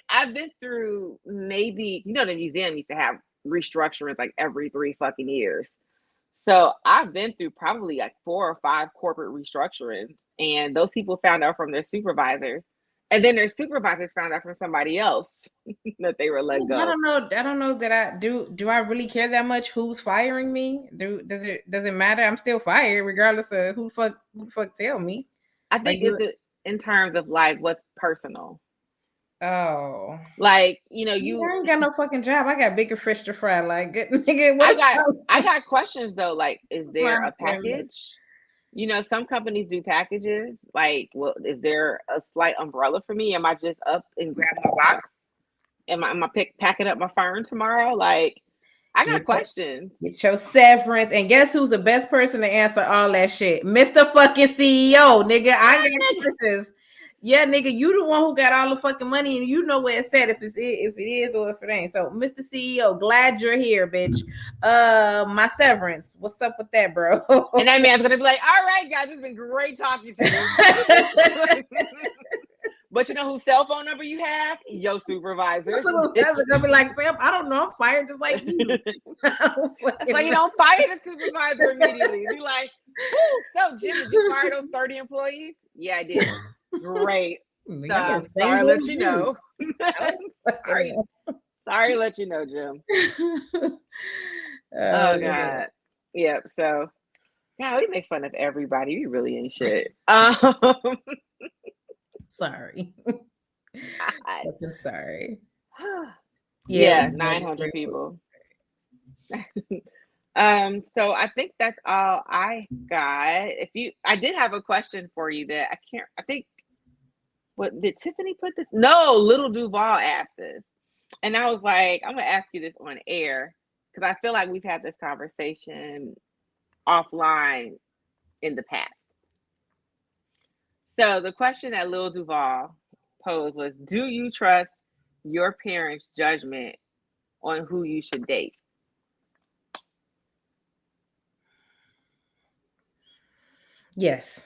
I've been through maybe, the museum used to have restructurings like every 3 fucking years. So I've been through probably like 4 or 5 corporate restructurings, and those people found out from their supervisors, and then their supervisors found out from somebody else that they were let go. I don't know that I do. Do I really care that much who's firing me? Does it matter? I'm still fired regardless of who the fuck tell me. I think it's in terms of like what's personal. Oh, like I ain't got no fucking job. I got bigger fish to fry. Like, nigga, I got questions though. Like, is there a package? You know, some companies do packages. Like, well, is there a slight umbrella for me? Am I just up and grab my box? Am I packing up my fern tomorrow? Like, I got questions. Get your severance. And guess who's the best person to answer all that shit? Mr. fucking CEO, nigga. I got questions. Yeah, nigga, you the one who got all the fucking money, and you know where it's at, if it is or if it ain't. So, Mr. CEO, glad you're here, bitch. My severance. What's up with that, bro? And that man's gonna be like, all right, guys, it's been great talking to you. But you know whose cell phone number you have? Your supervisor. That's gonna be like, fam, I don't know, I'm fired just like you. That's why you don't fire the supervisor immediately. Be like, so Jim, did you fire those 30 employees? Yeah, I did. Great. Sorry to let you know. Sorry to let you know, Jim. Oh God. Yep. So yeah, we make fun of everybody. We really ain't shit. Sorry. I'm sorry. Yeah, 900 people. So I think that's all I got. I did have a question for you that I think, what did Tiffany put this? No, Little Duval asked this. And I was like, I'm gonna ask you this on air because I feel like we've had this conversation offline in the past. So the question that Lil Duval posed was, do you trust your parents' judgment on who you should date? Yes.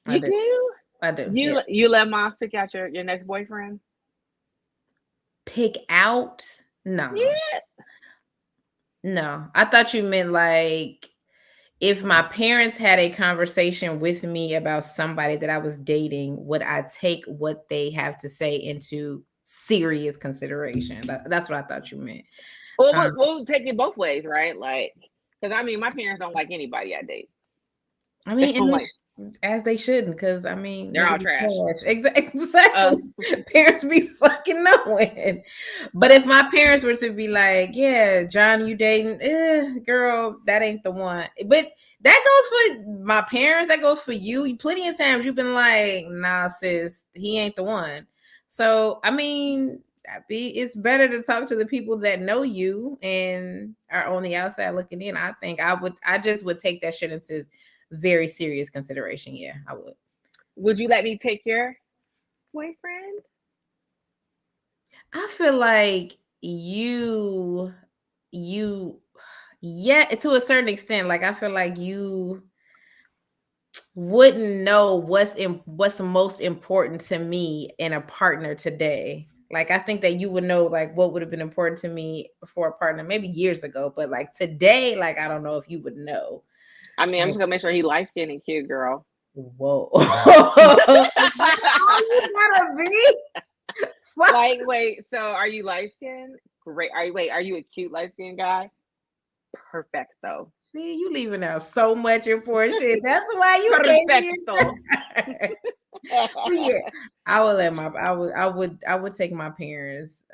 You do? I do. You let mom pick out your next boyfriend? Pick out? No. Yeah. No. I thought you meant like if my parents had a conversation with me about somebody that I was dating, would I take what they have to say into serious consideration? That's what I thought you meant. Well, we'll take it both ways, right? Like, because I mean, my parents don't like anybody I date. I mean, as they shouldn't, because I mean, they're all trash. Exactly. Parents be fucking knowing. But if my parents were to be like, yeah, John, you dating, girl, that ain't the one. But that goes for my parents, that goes for you. Plenty of times you've been like, nah, sis, he ain't the one. So I mean, it's better to talk to the people that know you and are on the outside looking in. I think I just would take that shit into very serious consideration. Yeah, I would. Would you let me pick your boyfriend? I feel like you yeah, to a certain extent. Like I feel like you wouldn't know what's most important to me in a partner today. Like I think that you would know like what would have been important to me for a partner maybe years ago, but like today, like I don't know if you would know. I mean, I'm just gonna make sure he light skinned and cute, girl. Whoa. You gotta be. Like, wait, so are you light skinned? Great. Are you a cute light skinned guy? Perfect though. See, you leaving out so much important shit. That's why you gave me yeah. I would take my parents'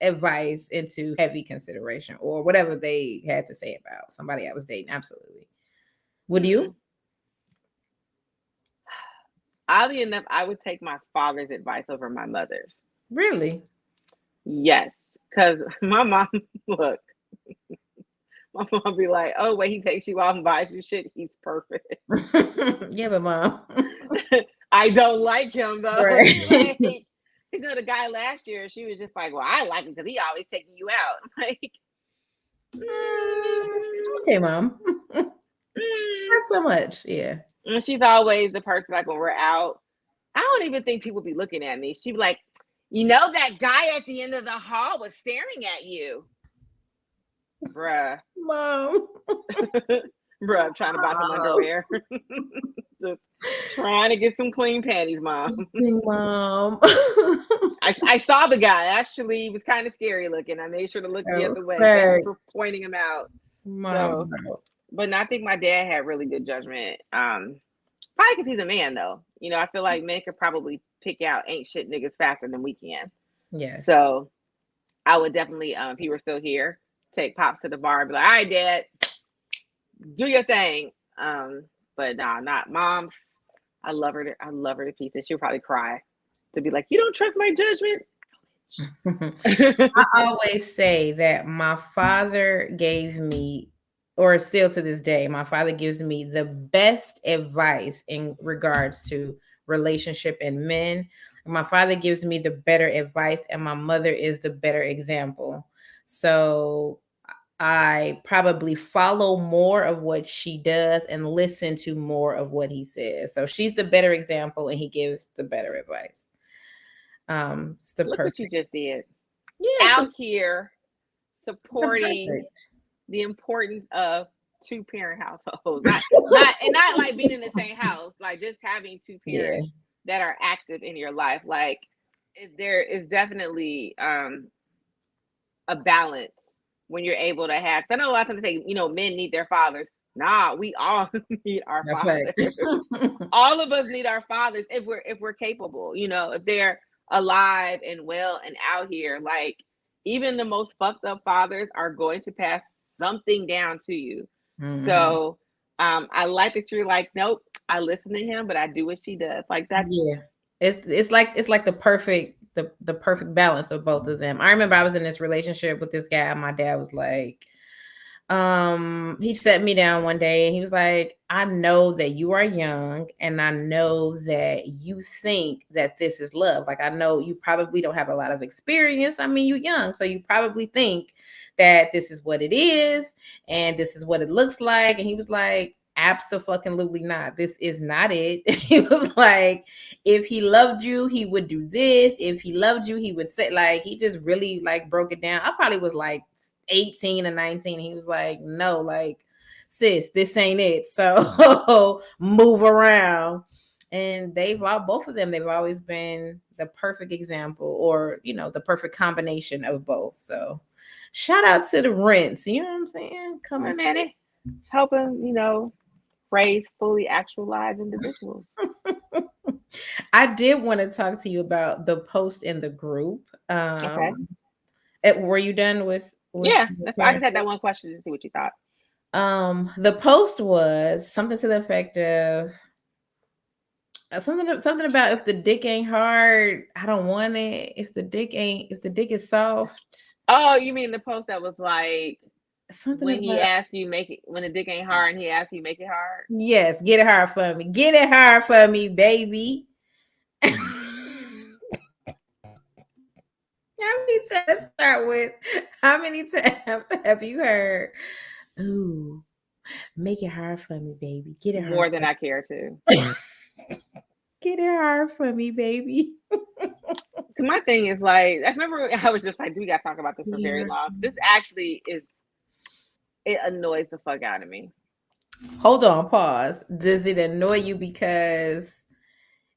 advice into heavy consideration or whatever they had to say about somebody I was dating. Absolutely. Would you? Oddly enough, I would take my father's advice over my mother's. Really? Yes. Because my mom, look, my mom be like, oh, wait, he takes you out and buys you shit. He's perfect. Yeah, but mom. I don't like him, though. Right. Like, you know, the guy last year, she was just like, well, I like him because he always taking you out. Like, okay, mom. Not so much. Yeah. And she's always the person, like, when we're out, I don't even think people be looking at me. She'd be like, you know, that guy at the end of the hall was staring at you. Bruh. Mom. Bruh, I'm trying to buy some underwear. Just trying to get some clean panties, Mom. Mom. I saw the guy. Actually, he was kind of scary looking. I made sure to look the other way. Thank you for pointing him out. Mom. So, but I think my dad had really good judgment. Probably because he's a man, though. You know, I feel like men could probably pick out ain't shit niggas faster than we can. Yes. So I would definitely, if he were still here, take Pops to the bar and be like, all right, Dad, do your thing. But nah, not mom. I love her. I love her to pieces. She'll probably cry to be like, "You don't trust my judgment." I always say that my father gave me, or still to this day, my father gives me the best advice in regards to relationship and men. My father gives me the better advice, and my mother is the better example. So I probably follow more of what she does and listen to more of what he says. So she's the better example, and he gives the better advice. It's the Look what you perfect. just did Yeah, out here the supporting perfect. the importance of two-parent households. Not like being in the same house, like just having two Yeah. parents that are active in your life. Like there is definitely a balance when you're able to have. I know a lot of times they say, men need their fathers. Nah, we all need our That's right. fathers. All of us need our fathers if we're capable. If they're alive and well and out here. Like even the most fucked up fathers are going to pass something down to you. Mhm. So I like that you're like, nope, I listen to him, but I do what she does. Like that's Yeah. It's like the perfect balance of both of them. I remember I was in this relationship with this guy, and my dad was like, he sat me down one day and he was like, I know that you are young and I know that you think that this is love. Like I know you probably don't have a lot of experience. I mean, you're young, so you probably think that this is what it is and this is what it looks like. And he was like, absolutely not. This is not it. He was like, if he loved you, he would do this. If he loved you, he would say, like, he just really like broke it down. I probably was like 18 and 19. He was like, no, like, sis, this ain't it. So move around. And both of them, they've always been the perfect example, or, the perfect combination of both. So shout out to the Rents. You know what I'm saying? my Coming nanny helping, raise fully actualized individuals. I did want to talk to you about the post in the group. Okay. Were you done with Yeah, the I just parent? had that one question to see what you thought. The post was something to the effect of something about if the dick ain't hard, I don't want it. If the dick is soft, Oh, you mean the post that was like something when he about asked you make it when the dick ain't hard and he asked you make it hard? yes, get it hard for me. Get it hard for me, baby. How many times start with how many times have you heard? Ooh, make it hard for me, baby. Get it hard More than for I care to. me. Get it hard for me, baby. My thing is like I remember I was just like, we gotta talk about this for very Yeah. long. This actually is it annoys the fuck out of me. Hold on, pause. Does it annoy you because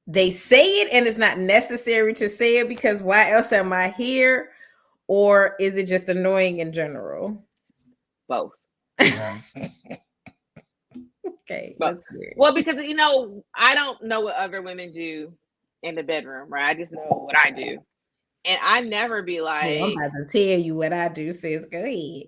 they say it and it's not necessary to say it because why else am I here? Or is it just annoying in general? Both. Okay, But let's hear well, it. because I don't know what other women do in the bedroom, right? I just know what I do. And I never be Oh, I'm like, about to tell you what I do, sis. Go ahead.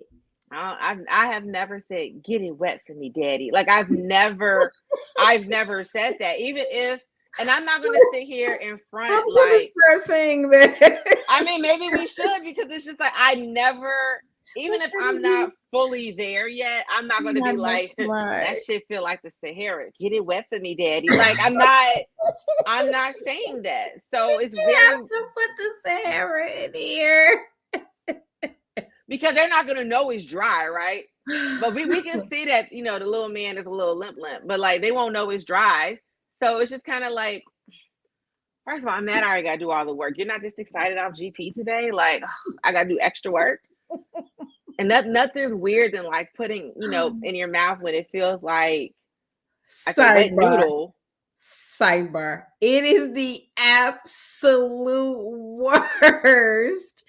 I have never said, get it wet for me, daddy. Like I've never said that. Even if, and I'm not gonna sit here in I'm front gonna like, start saying that. I mean, maybe we should because it's just like I never, even That's if gonna I'm be not fully there yet, I'm not gonna my be like, next that slide. shit feel like the Sahara. Get it wet for me, daddy. Like I'm not saying that. So it's You have very to put the Sahara in here. because they're not gonna know it's dry, right? But we can see that, the little man is a little limp, but like they won't know it's dry. So it's just kind of like, first of all, I'm mad I already gotta do all the work. You're not just excited off GP today, like I gotta do extra work. And that nothing's weird than like putting, in your mouth when it feels like a wet Sidebar. noodle. Sidebar. It is the absolute worst.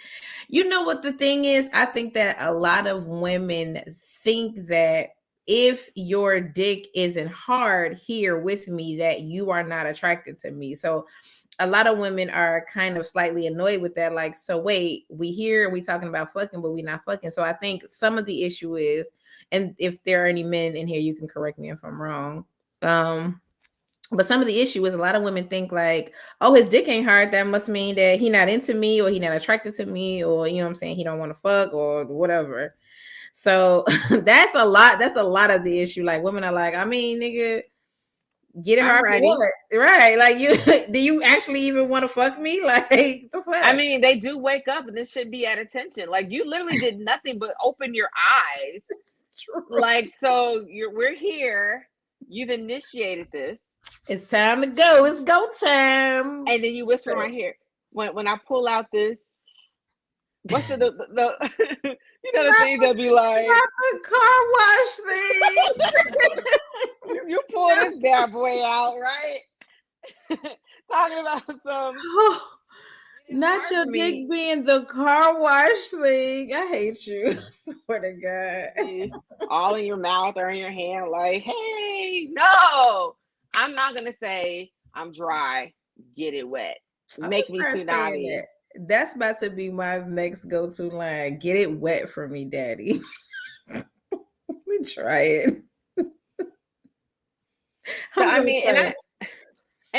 You know what the thing is? I think that a lot of women think that if your dick isn't hard here with me, that you are not attracted to me. So a lot of women are kind of slightly annoyed with that. Like, so wait, we here, we talking about fucking, but we not fucking. So I think some of the issue is And if there are any men in here, you can correct me if I'm wrong. But some of the issue is a lot of women think like, oh, his dick ain't hard. That must mean that he not into me, or he not attracted to me, or you know what I'm saying, he don't want to fuck or whatever. So that's a lot. That's a lot of the issue. Like women are like, I mean, nigga, get it hard for what? Right? Like you, do you actually even want to fuck me? Like the fuck? I mean, they do wake up and this should be at attention. Like you literally did nothing but open your eyes. Like, so we're here. You've initiated this. It's time to go. It's go time. And then you whisper in my ear when I pull out this. What's the you know the thing that be like not the car wash thing. you pull this bad boy out, right? Talking about some. Not your dick being the car wash thing. I hate you. I swear to God. All in your mouth or in your hand, like, hey, no. I'm not gonna say I'm dry. Get it wet. Make me tsunami. That's about to be my next go-to line. Get it wet for me, daddy. Let me try it. So, I mean, and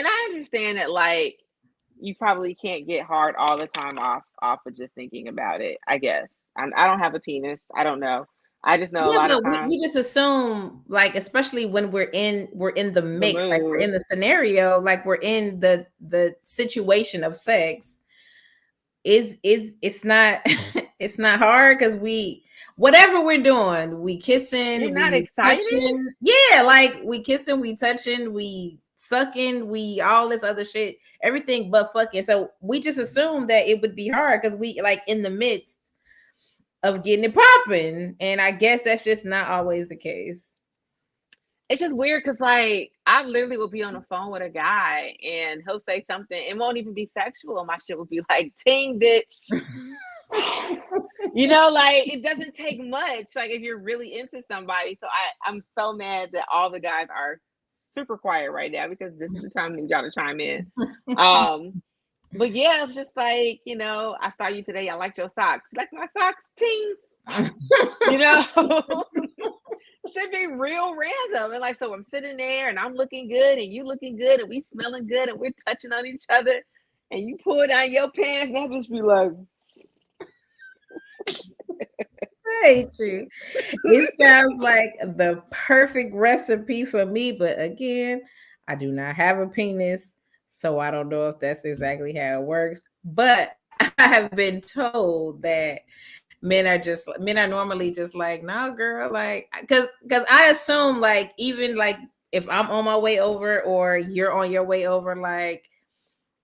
I understand that, like, you probably can't get hard all the time off of just thinking about it. I guess I don't have a penis. I don't know. I just know a lot of times we just assume, like, especially when we're in the mix, like we're in the scenario, like we're in the situation of sex. It's not it's not hard because whatever we're doing, we kissing, you're not excited. Touching, yeah, like we kissing, we touching, we sucking, we all this other shit, everything but fucking. So we just assume that it would be hard because we like in the midst of getting it popping, and I guess that's just not always the case. It's just weird because, like, I literally will be on the phone with a guy and he'll say something. It won't even be sexual. And my shit will be like, ting, bitch. You know, like, it doesn't take much. Like, if you're really into somebody. So I'm so mad that all the guys are super quiet right now because this is the time I need y'all to chime in. But yeah, it's just like, you know, I saw you today. I liked your socks. You like my socks? Ting. You know? Should be real random. And like, so I'm sitting there and I'm looking good and you looking good and we smelling good and we're touching on each other and you pull down your pants and I'll just be like, I hate you. It sounds like the perfect recipe for me, but again, I do not have a penis, so I don't know if that's exactly how it works. But I have been told that men are normally just like, no, girl, like, because I assume, like, even like if I'm on my way over or you're on your way over, like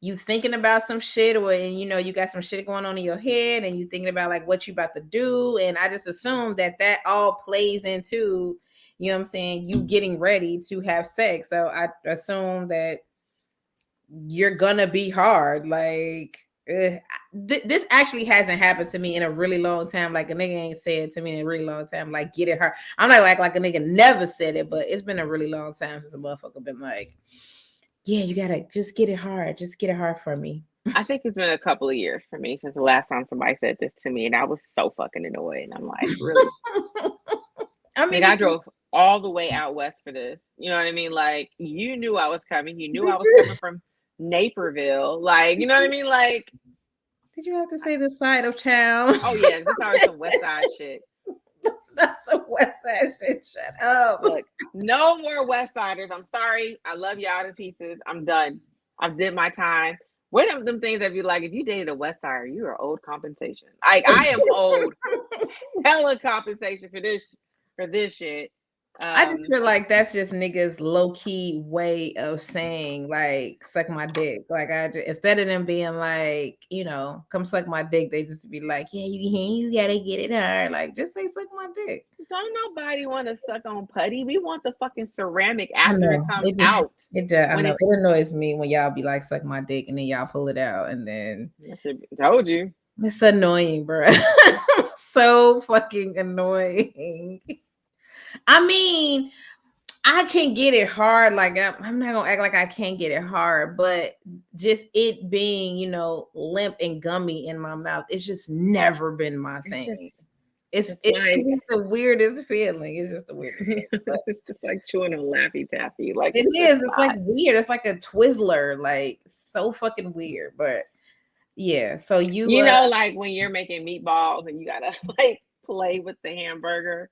you thinking about some shit, or and you know you got some shit going on in your head and you thinking about like what you about to do, and I just assume that all plays into, you know what I'm saying, you getting ready to have sex. So I assume that you're gonna be hard. Like this actually hasn't happened to me in a really long time. Like a nigga ain't said to me in a really long time, like, get it hard. I'm not like a nigga never said it, but it's been a really long time since a motherfucker been like, yeah, you gotta just get it hard. Just get it hard for me. I think it's been a couple of years for me since the last time somebody said this to me, and I was so fucking annoyed. And I'm like, really? I mean, I drove all the way out west for this. You know what I mean? Like, you knew I was coming. You knew I was coming from Naperville. Like, you know what I mean? Like, did you have to say the side of town? Oh yeah, this is some West Side shit. That's some West Side shit. Shut up. Look, no more West Siders. I'm sorry. I love y'all to pieces. I'm done. I've did my time. What are them things that be like, if you dated a West Sider, you are old compensation. Like, I am old. Hella compensation for this shit. I just feel like that's just niggas low-key way of saying, like, suck my dick. Like, instead of them being like, you know, come suck my dick, they just be like, yeah, you gotta get it hard. Like, just say suck my dick. Don't nobody want to suck on putty. We want the fucking ceramic after it comes out. I know. It annoys me when y'all be like, suck my dick, and then y'all pull it out, and then told you. It's annoying, bro. So fucking annoying. I mean, I can get it hard. Like, I'm not gonna act like I can't get it hard, but just it being, you know, limp and gummy in my mouth, it's just never been my thing. It's just the weirdest feeling. It's just the weirdest feeling. But it's just like chewing on Laffy Taffy. Like it is. It's like weird. It's like a Twizzler. Like so fucking weird. But yeah. So you know, like when you're making meatballs and you gotta like play with the hamburger.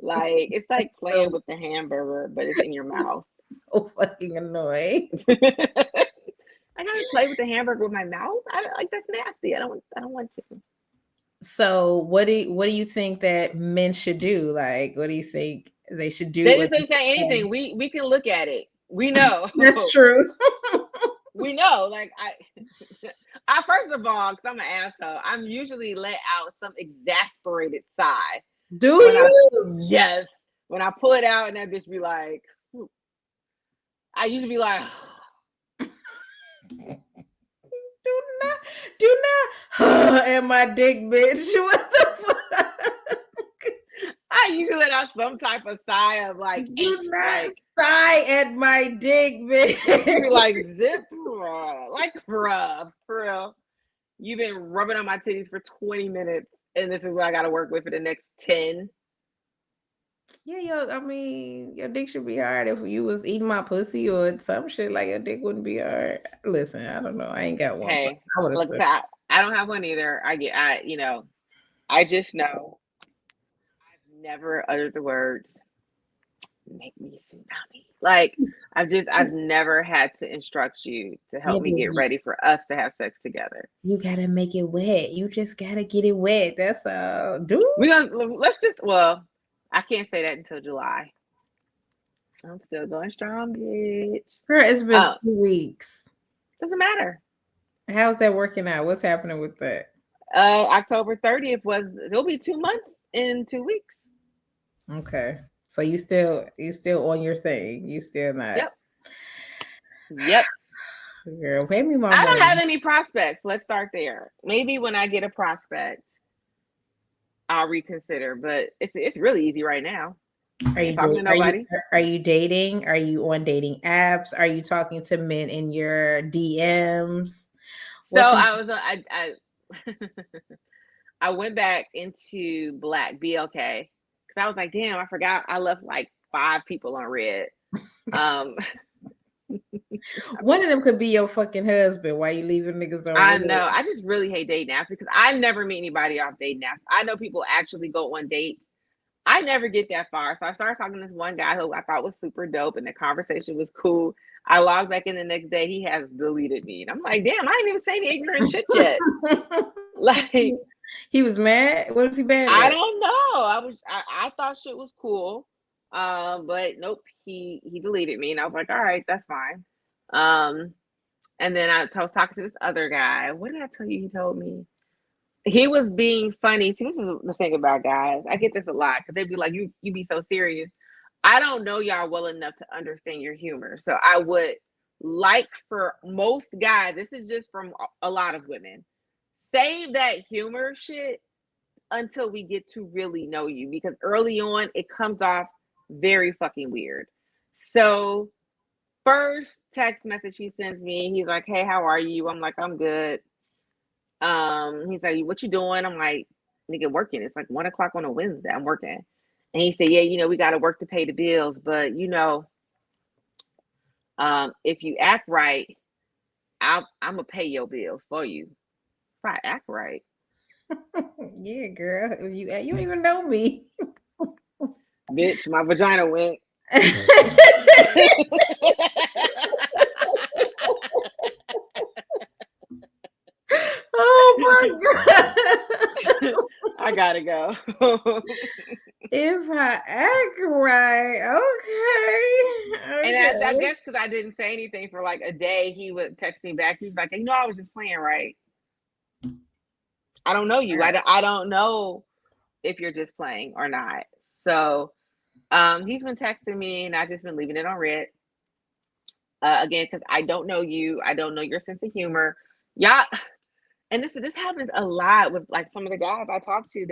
Like it's like playing with the hamburger, but it's in your mouth. So fucking annoying. I gotta play with the hamburger with my mouth. I don't like that's nasty. I don't want to. So what do you think that men should do? Like, what do you think they should do? They didn't say anything. We can look at it. We know. That's true. We know. Like I first of all, because I'm an asshole, I'm usually let out some exasperated sigh. Do you? Yes. When I pull it out and that bitch be like, I usually be like, do not and my dick, bitch. What the fuck? I usually let out some type of sigh of like, do not sigh at my dick, bitch. Be like, zip, like, bruh, for real. You've been rubbing on my titties for 20 minutes, and this is what I got to work with for the next 10. Yeah, I mean, your dick should be hard. If you was eating my pussy or some shit, like your dick wouldn't be hard. Listen, I don't know. I ain't got one. Hey, look, I don't have one either. I just know I've never uttered the words "make me tsunami." Like I've never had to instruct you to help me get ready for us to have sex together. You gotta make it wet. You just gotta get it wet. That's all. I can't say that until July. I'm still going strong, bitch. Girl, it's been 2 weeks. Doesn't matter. How's that working out? What's happening with that? October 30th it'll be 2 months in 2 weeks. Okay. So you still on your thing. You still not. Yep. Girl, pay me my money. I don't have any prospects. Let's start there. Maybe when I get a prospect, I'll reconsider, but it's really easy right now. Are you talking to nobody? Are you dating? Are you on dating apps? Are you talking to men in your DMs? I went back into Black BLK because I was like, damn, I forgot I left like 5 people on red. One of them could be your fucking husband. Why you leaving niggas on? I know. I just really hate dating apps because I never meet anybody off dating apps. I know people actually go on dates. I never get that far. So I started talking to this one guy who I thought was super dope and the conversation was cool. I logged back in the next day. He has deleted me. And I'm like, damn, I ain't even saying any ignorant shit yet. Like, he was mad? What was he mad at? I don't know. I thought shit was cool. But nope, he deleted me. And I was like, all right, that's fine. And then I was talking to this other guy. What did I tell you he told me? He was being funny. See, this is the thing about guys. I get this a lot because they'd be like, you be so serious. I don't know y'all well enough to understand your humor. So I would like for most guys, this is just from a lot of women, save that humor shit until we get to really know you, because early on it comes off very fucking weird. So first text message he sends me, he's like, hey, how are you? I'm like, I'm good. He's like, what you doing? I'm like, nigga, working. It's like 1 o'clock on a Wednesday. I'm working. And he said, yeah, we got to work to pay the bills. But, if you act right, I'm going to pay your bills for you. If I act right. Yeah, girl. You don't even know me. Bitch, my vagina went. Oh my God. I gotta go. If I act right, okay. And I guess because I didn't say anything for like a day, he would text me back. He was like, I was just playing, right? I don't know you. I don't know if you're just playing or not. So he's been texting me and I've just been leaving it on red. Again, because I don't know you. I don't know your sense of humor. Yeah. And this happens a lot with like some of the guys I talk to.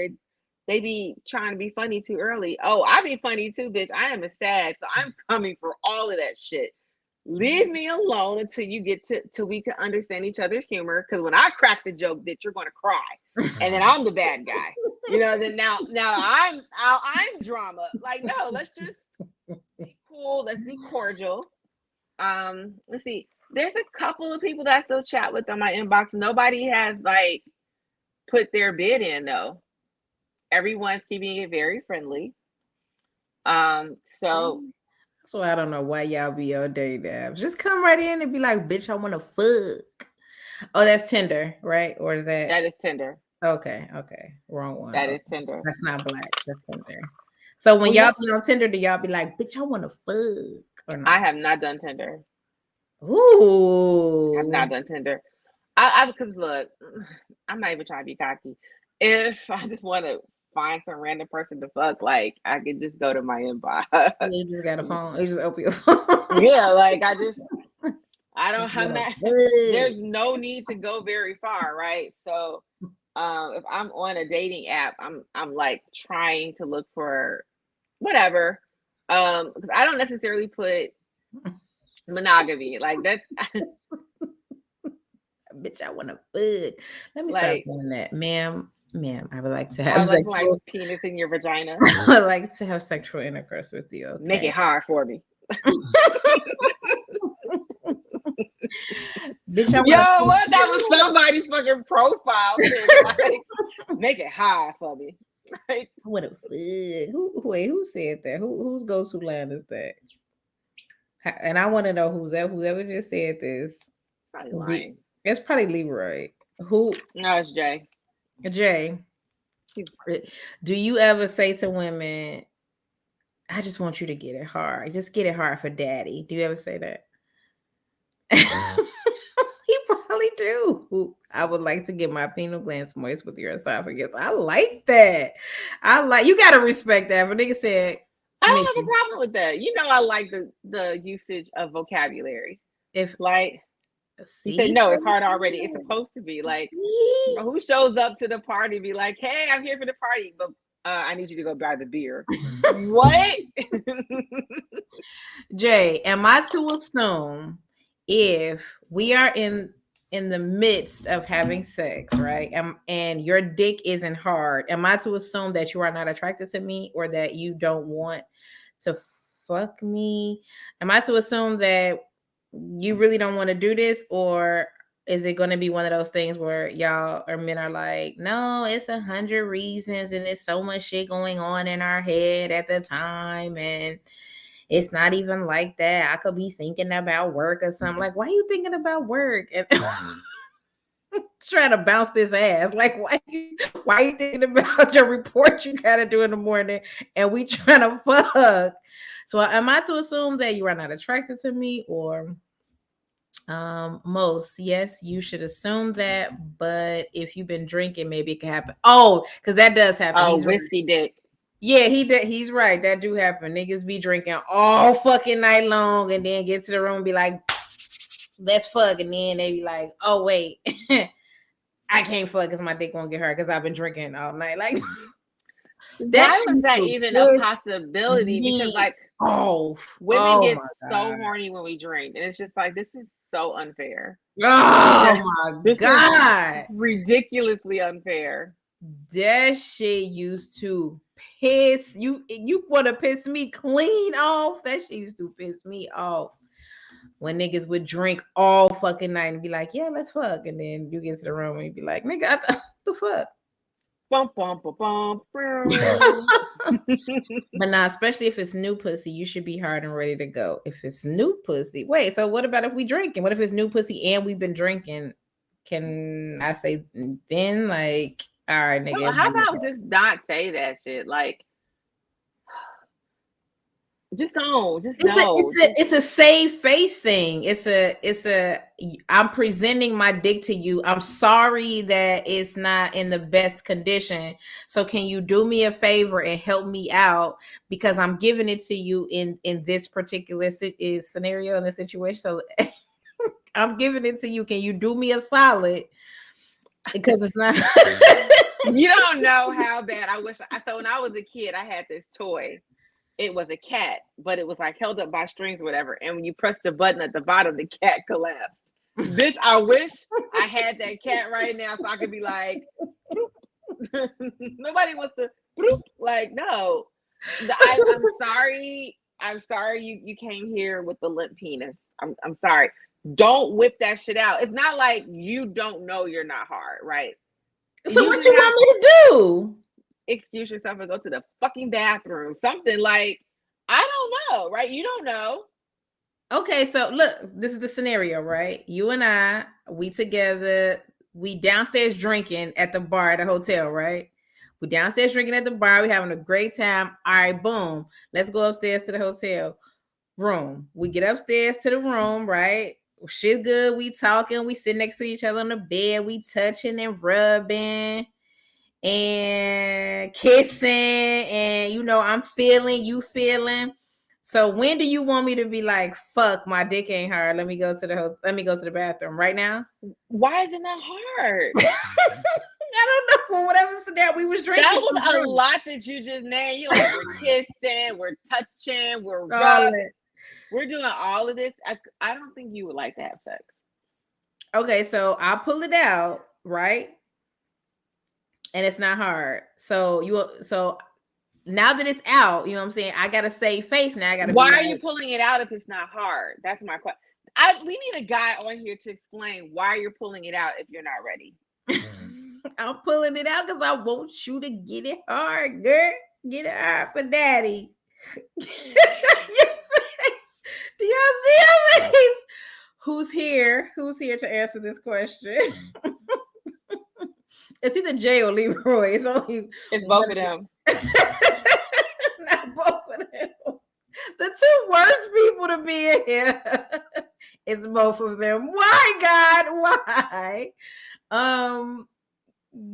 They be trying to be funny too early. Oh, I be funny too, bitch. I am a sad, so I'm coming for all of that shit. Leave me alone until you get till we can understand each other's humor. Because when I crack the joke, bitch, you're gonna cry, and then I'm the bad guy. Then now I'm drama. Like, no, let's just be cool. Let's be cordial. Let's see. There's a couple of people that I still chat with on my inbox. Nobody has like put their bid in though. Everyone's keeping it very friendly. So that's why I don't know why y'all be all day dabs. Just come right in and be like, bitch, I want to fuck. Oh, that's Tinder, right? Or is that is Tinder. Okay, wrong one. That is Tinder. That's not Black. That's Tinder. So when y'all be on Tinder, do y'all be like, bitch, I want to fuck? Or not? I have not done Tinder. Ooh. I've not done Tinder. I because look, I'm not even trying to be cocky. If I just want to find some random person to fuck, like I could just go to my inbox. You just got a phone. You just open your phone. Yeah, like I don't have that. There's no need to go very far, right? So if I'm on a dating app, I'm like trying to look for whatever. Because I don't necessarily put monogamy. Like that's bitch, I want to fuck. Let me stop saying that. Ma'am, I would like to have sexual my penis in your vagina. I would like to have sexual intercourse with you. Okay? Make it hard for me. Bitch, what? That was somebody's fucking profile. Like, make it hard for me. Right? What a fuck. Who said that? Whose go-to line is that? And I want to know whoever just said this. Probably lying. It's probably Leroy. Who? No, it's Jay. Jay. Do you ever say to women, I just want you to get it hard. Just get it hard for daddy. Do you ever say that? He probably do. I would like to get my pineal glands moist with your esophagus. I like that. You gotta respect that. If a nigga said, I don't have a problem with that. I like the usage of vocabulary. If like you said no, it's hard already. It's supposed to be like who shows up to the party be like, hey, I'm here for the party, but I need you to go buy the beer. What? Jay, am I to assume if we are in the midst of having sex, right? And your dick isn't hard, am I to assume that you are not attracted to me or that you don't want to fuck me? Am I to assume that you really don't want to do this, or is it going to be one of those things where y'all or men are like, no, it's 100 reasons and there's so much shit going on in our head at the time and it's not even like that. I could be thinking about work or something. Like, why are you thinking about work? And trying to bounce this ass. Like, why are you thinking about your report you gotta do in the morning and we trying to fuck? So am I to assume that you are not attracted to me, or most? Yes, you should assume that, but if you've been drinking, maybe it can happen. Oh, because that does happen. Oh, whiskey dick. Yeah, he's right. That do happen. Niggas be drinking all fucking night long and then get to the room and be like, let's fuck. And then they be like, oh, wait, I can't fuck because my dick won't get hard because I've been drinking all night. Like, why was that even a possibility? Because like, women get so horny when we drink. And it's just like, this is so unfair. Oh my God. Ridiculously unfair. That shit used to piss you want to piss me clean off. That shit used to piss me off when niggas would drink all fucking night and be like, yeah, let's fuck, and then you get to the room and you be like, nigga, the fuck. Bump, bump, bump, bump. But nah, especially if it's new pussy, you should be hard and ready to go. If it's new pussy, wait, so what about if we drinking? What if it's new pussy and we've been drinking? Can I say then, like, all right, nigga? Well, how about just not say that shit? Like, just go. Just know. It's a save face thing. It's a I'm presenting my dick to you. I'm sorry that it's not in the best condition. So can you do me a favor and help me out, because I'm giving it to you in this particular scenario, in this situation. So I'm giving it to you. Can you do me a solid? Because it's not. You don't know how bad I wish. So when I was a kid, I had this toy. It was a cat, but it was like held up by strings or whatever. And when you press the button at the bottom, the cat collapsed. Bitch, I wish I had that cat right now so I could be like, Nobody wants to bloop. Like, no. I'm sorry. I'm sorry you came here with the limp penis. I'm sorry. Don't whip that shit out. It's not like you don't know you're not hard, right? So You what just you have want me to do? excuse yourself and go to the fucking bathroom. Something like, I don't know, right? You don't know. Okay, so look, this is the scenario, right? You and I, we together, we downstairs drinking at the bar at the hotel, right? We downstairs drinking at the bar, we having a great time. All right, boom. Let's go upstairs to the hotel room. We get upstairs to the room, right? Shit good. We talking, we sit next to each other on the bed, we touching and rubbing and kissing, and I'm feeling, you feeling. So when do you want me to be like, fuck, my dick ain't hard? Let me go to the bathroom right now. Why isn't that hard? I don't know, for whatever scenario we was drinking. That was a lot that you just named. You like, we're kissing, we're touching, we're rubbing. We're doing all of this. I don't think you would like to have sex. Okay, so I'll pull it out, right? And it's not hard. So now that it's out, you know what I'm saying? I got to save face now. Why are you pulling it out if it's not hard? That's my question. We need a guy on here to explain why you're pulling it out if you're not ready. I'm pulling it out because I want you to get it hard, girl. Get it hard for daddy. Do y'all see your face? Who's here to answer this question? It's either Jay or Leroy. It's both of them. Not both of them. The two worst people to be in here. It's both of them. Why, God? Why?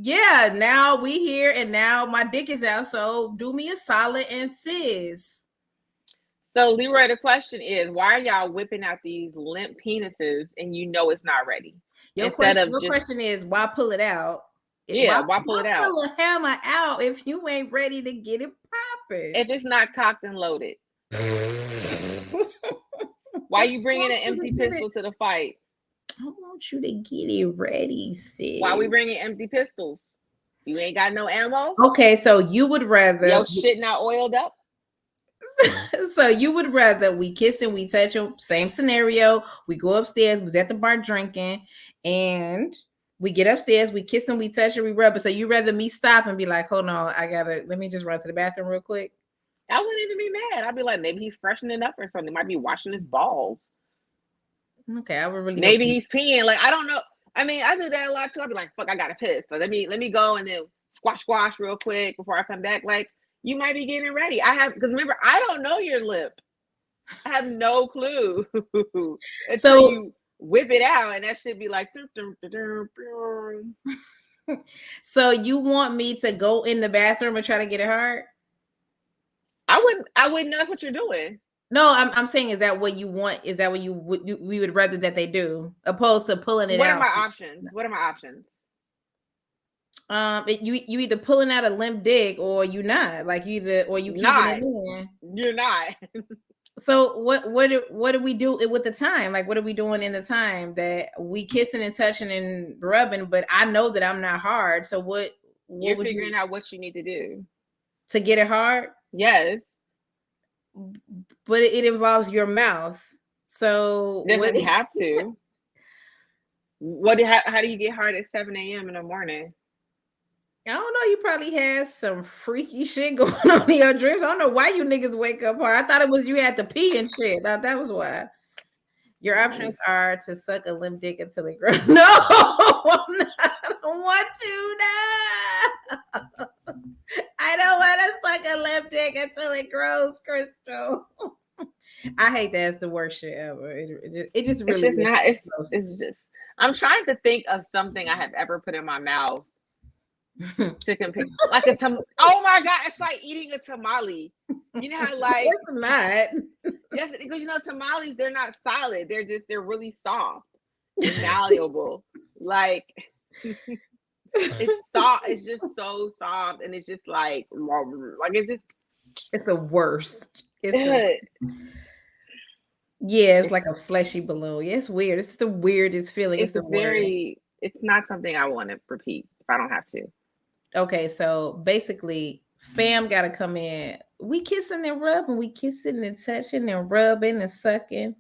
Yeah, now we here and now my dick is out. So do me a solid and sis. So Leroy, the question is, why are y'all whipping out these limp penises and you know it's not ready? Your question is, why pull it out? Yeah, why pull it out? Pull a hammer out if you ain't ready to get it popping. If it's not cocked and loaded. Why you bringing an empty pistol to the fight? I want you to get it ready, sis. Why we bringing empty pistols? You ain't got no ammo? Okay, so you would rather... Your shit not oiled up? So you would rather we kiss and we touch them, same scenario. We go upstairs, was at the bar drinking, and we get upstairs, we kiss and we touch and we rub it. So you rather me stop and be like, hold on, let me just run to the bathroom real quick? I wouldn't even be mad. I'd be like, maybe he's freshening up or something. Might be washing his balls. Okay, I would really... Maybe he's peeing. Like, I don't know. I mean, I do that a lot too. I'd be like, fuck, I gotta piss. So let me go and then squash real quick before I come back. Like, you might be getting ready. Because remember, I don't know your lip. I have no clue. So you whip it out and that should be like... So you want me to go in the bathroom and try to get it hard? I wouldn't know that's what you're doing. No, I'm saying, is that what you want? Is that what we would rather that they do, opposed to pulling it out? What are my options? You either pulling out a limp dick or you not. Like you keeping it in. You're not. So what do we do with the time? Like, what are we doing in the time that we kissing and touching and rubbing? But I know that I'm not hard. So what you're figuring out what you need to do to get it hard? Yes. But it involves your mouth. So doesn't have to. How do you get hard at 7 a.m. in the morning? I don't know. You probably had some freaky shit going on in your dreams. I don't know why you niggas wake up hard. I thought it was you had to pee and shit. That was why. Your options are to suck a limp dick until it grows. No, I'm not. I don't want to. No. I don't want to suck a limp dick until it grows, Crystal. I hate that. It's the worst shit ever. It just really... It's just not. It's just... I'm trying to think of something I have ever put in my mouth to compare, like a oh my god, it's like eating a tamale. You know how like it's not. Yes, because tamales, they're not solid. They're really soft and malleable. Like it's soft. It's just so soft, and it's just like it's the worst. Yeah, it's like a fleshy balloon. Yeah, it's weird. It's the weirdest feeling. It's the worst. It's not something I want to repeat if I don't have to. Okay, so basically, fam got to come in. We kissing and rubbing, we kissing and touching and rubbing and sucking.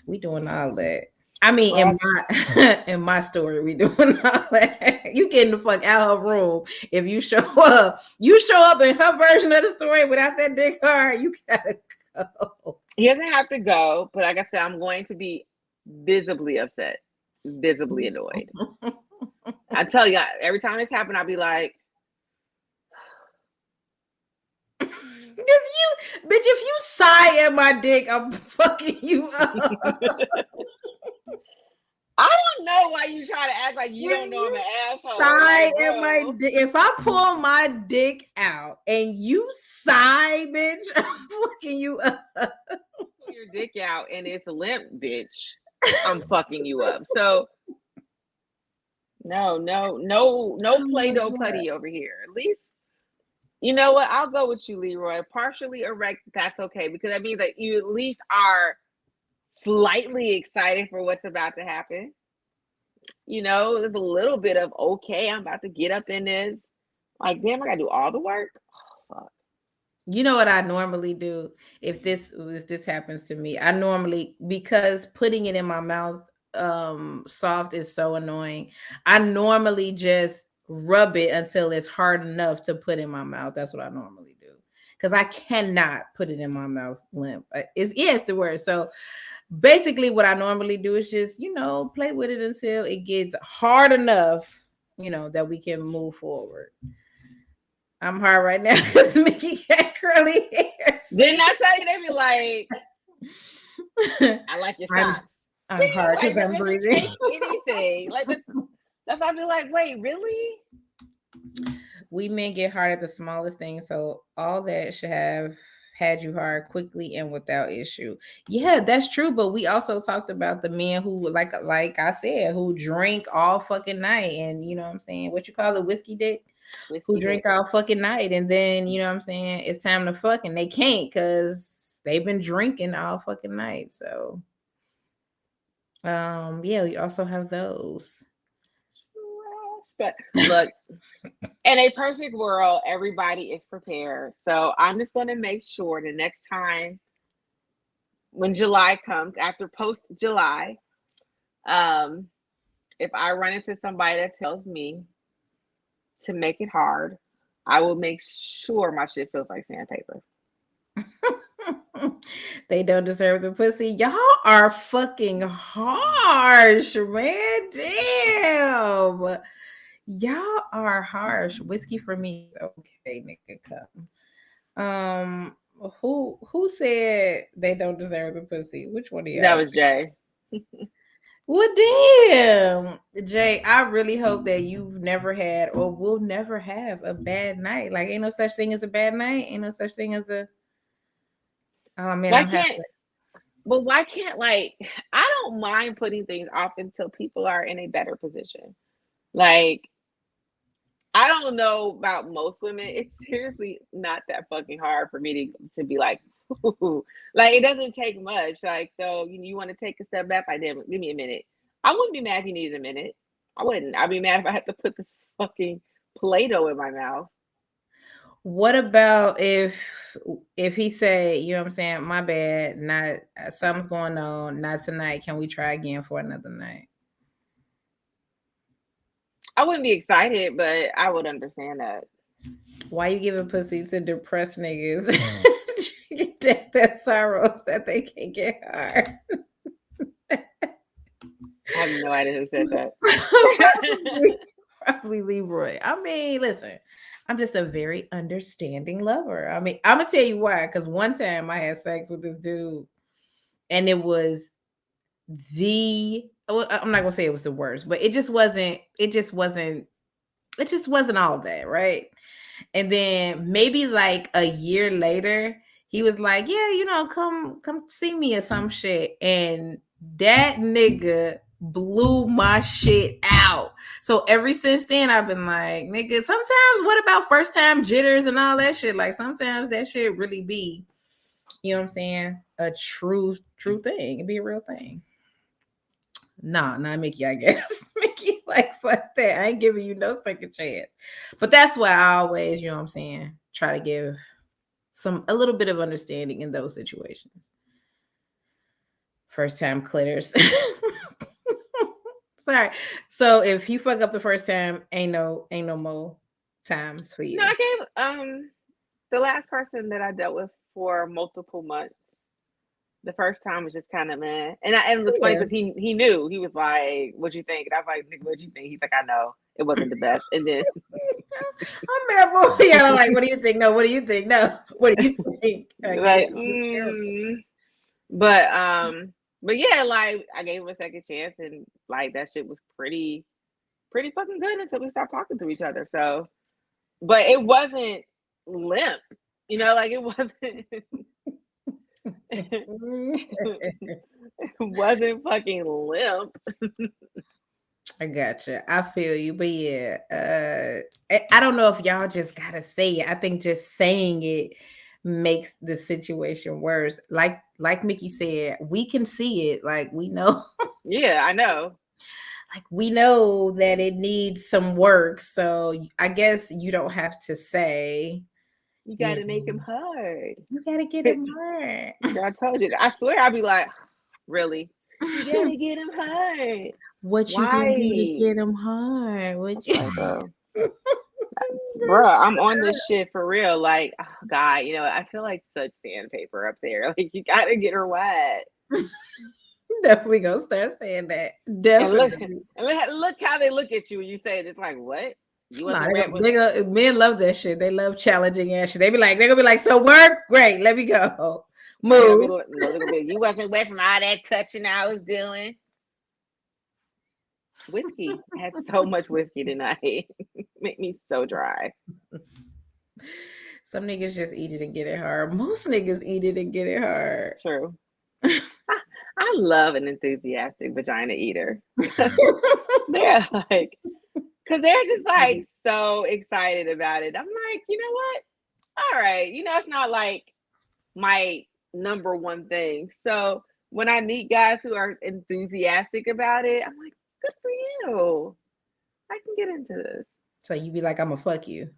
We doing all that. I mean, Well, in my in my story, we doing all that. You getting the fuck out of her room if you show up. You show up in her version of the story without that dick hard. You gotta go. he doesn't have to go, but like I said, I'm going to be visibly upset, visibly annoyed. I tell you, every time this happens, I'll be like, If you sigh at my dick, I'm fucking you up. I don't know why you try to act like you don't know I'm an asshole. Sigh Like, at my dick. If I pull my dick out and you sigh, bitch, I'm fucking you up. pull your dick out and it's limp, bitch. I'm fucking you up. So no Play-Doh putty over here. At least, you know what? I'll go with you, Leroy. Partially erect, that's okay, because that means that you at least are slightly excited for what's about to happen. You know, there's a little bit of, okay, I'm about to get up in this. Like, damn, I gotta do all the work. Oh, fuck. You know what I normally do if this happens to me? I normally, because putting it in my mouth soft is so annoying. I normally just rub it until it's hard enough to put in my mouth. That's what I normally do. Because I cannot put it in my mouth limp. It's the word. So basically what I normally do is just, play with it until it gets hard enough, that we can move forward. I'm hard right now because Mickey got curly hair. Didn't I tell you they'd be like, I like your socks. I'm hard because I'm breathing. Anything. Like, that's why I be like, wait, really? We men get hard at the smallest things, so all that should have had you hard quickly and without issue. Yeah, that's true. But we also talked about the men who, like I said, who drink all fucking night, and you know what I'm saying, what you call it, whiskey dick, who drink all fucking night, and then you know what I'm saying, it's time to fuck, and they can't because they've been drinking all fucking night. So, yeah, we also have those. But look, in a perfect world, everybody is prepared. So I'm just going to make sure the next time when July comes, after post July, if I run into somebody that tells me to make it hard, I will make sure my shit feels like sandpaper. They don't deserve the pussy. Y'all are fucking harsh, man. Damn. Y'all are harsh. Whiskey for me is okay, nigga. Come. Who said they don't deserve the pussy? Which one of y'all? That was Jay. Well, damn, Jay. I really hope that you've never had or will never have a bad night. Like, ain't no such thing as a bad night. Ain't no such thing as a. Oh man, why can't, like, I don't mind putting things off until people are in a better position. Like, I don't know about most women. It's seriously not that fucking hard for me to be like, ooh. Like, it doesn't take much. Like, so you want to take a step back? Give me a minute. I wouldn't be mad if you needed a minute. I wouldn't. I'd be mad if I had to put this fucking Play-Doh in my mouth. What about if he say, you know what I'm saying, my bad, not something's going on, not tonight. Can we try again for another night? I wouldn't be excited, but I would understand that. Why you giving pussy to depressed niggas? that sorrows that they can't get hard. I have no idea who said that. Probably Leroy. I mean, listen, I'm just a very understanding lover. I mean, I'm gonna tell you why. Because one time I had sex with this dude, and it was I'm not gonna say it was the worst, but it just wasn't all that, right? And then maybe like a year later, he was like, yeah, come see me or some shit. And that nigga blew my shit out. So ever since then, I've been like, nigga, sometimes what about first time jitters and all that shit? Like, sometimes that shit really be, you know what I'm saying, a true thing. It'd be a real thing. Nah, not Mickey, I guess. Mickey Like, fuck that. I ain't giving you no second chance. But that's why I always, you know what I'm saying, try to give a little bit of understanding in those situations. First time clitters. Sorry. So if you fuck up the first time, ain't no more times for you. No, I gave the last person that I dealt with for multiple months. The first time was just kind of meh. And it was funny because he knew. He was like, "What you think?" And I was like, "Nigga, what you think?" He's like, "I know it wasn't the best." And then I'm mad, boy. Yeah, I'm like, "What do you think? No, what do you think? No, what do you think?" like, but yeah, like I gave him a second chance, and like that shit was pretty fucking good until we stopped talking to each other. So, but it wasn't limp, you know, like it wasn't. It wasn't fucking limp. I gotcha. I feel you, but yeah, I don't know if y'all just gotta say it. I think just saying it makes the situation worse. Like Mickey said, we can see it. Like we know. Yeah, I know. Like we know that it needs some work. So I guess you don't have to say. You got to make him hard. You gotta get him hard. I told you. I swear, I'd be like, really? You gotta get him hard. What you gonna do to get him hard? What you? Bro, I'm on this shit for real. Like, oh God, you know, I feel like such sandpaper up there. Like, you gotta get her wet. Definitely gonna start saying that. Definitely. And look how they look at you when you say it. It's like, what? You men love that shit. They love challenging ass shit. They're gonna be like, so work? Great, let me go. Move. You wasn't away from all that touching I was doing. Whiskey. I had so much whiskey tonight. Make me so dry. Some niggas just eat it and get it hard. Most niggas eat it and get it hard. True. I love an enthusiastic vagina eater. They're like, because they're just like so excited about it. I'm like, you know what? All right. You know, it's not like my number one thing. So when I meet guys who are enthusiastic about it, I'm like, good for you. I can get into this. So you be like, I'm gonna fuck you.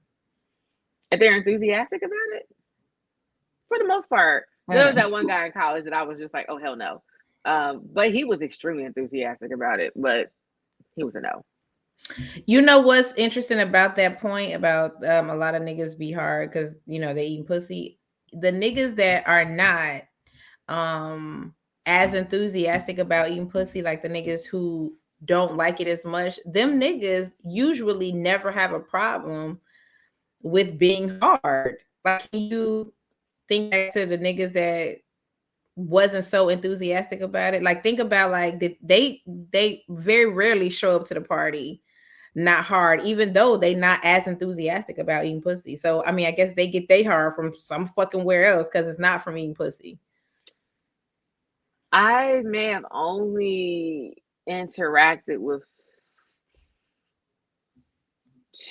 If they're enthusiastic about it, for the most part. There was that one guy in college that I was just like, oh hell no. But he was extremely enthusiastic about it, but he was a no. You know what's interesting about that point about a lot of niggas be hard because you know they eating pussy. The niggas that are not as enthusiastic about eating pussy, like the niggas who don't like it as much, them niggas usually never have a problem with being hard. Like, can you think back to the niggas that wasn't so enthusiastic about it? Like, think about like they very rarely show up to the party not hard, even though they not as enthusiastic about eating pussy. So I mean, I guess they get they hard from some fucking where else because it's not from eating pussy. I may have only interacted with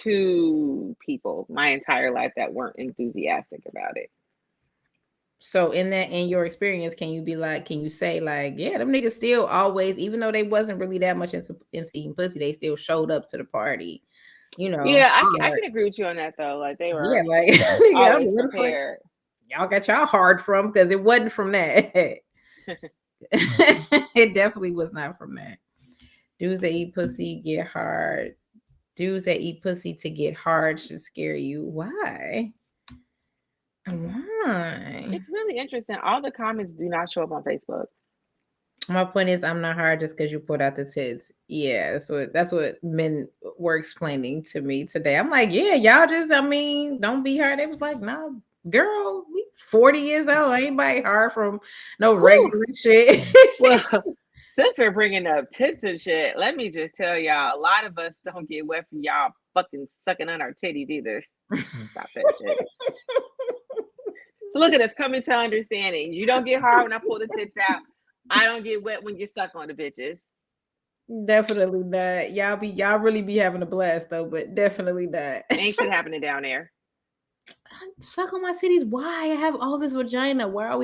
2 people my entire life that weren't enthusiastic about it. So in your experience, can you say like, yeah, them niggas still always, even though they wasn't really that much into eating pussy, they still showed up to the party, you know? Yeah, I can agree with you on that though. Like they were always prepared. Y'all got y'all hard from because it wasn't from that. It definitely was not from that. Dudes that eat pussy get hard. Dudes that eat pussy to get hard should scare you. Why? Why? It's really interesting. All the comments do not show up on Facebook. My point is, I'm not hard just because you put out the tits. Yeah, that's what men were explaining to me today. I'm like, yeah, y'all just, I mean, don't be hard. They was like, no, girl, we 40 years old. Ain't nobody hard from no regular shit. Well, since we're bringing up tits and shit, let me just tell y'all, a lot of us don't get wet from y'all fucking sucking on our titties either. Stop that shit. So look at us coming to understanding. You don't get hard when I pull the tits out. I don't get wet when you suck on the bitches. Definitely not. Y'all really be having a blast though, but definitely not. Ain't shit happening down there. Suck on my titties. Why? I have all this vagina. Why are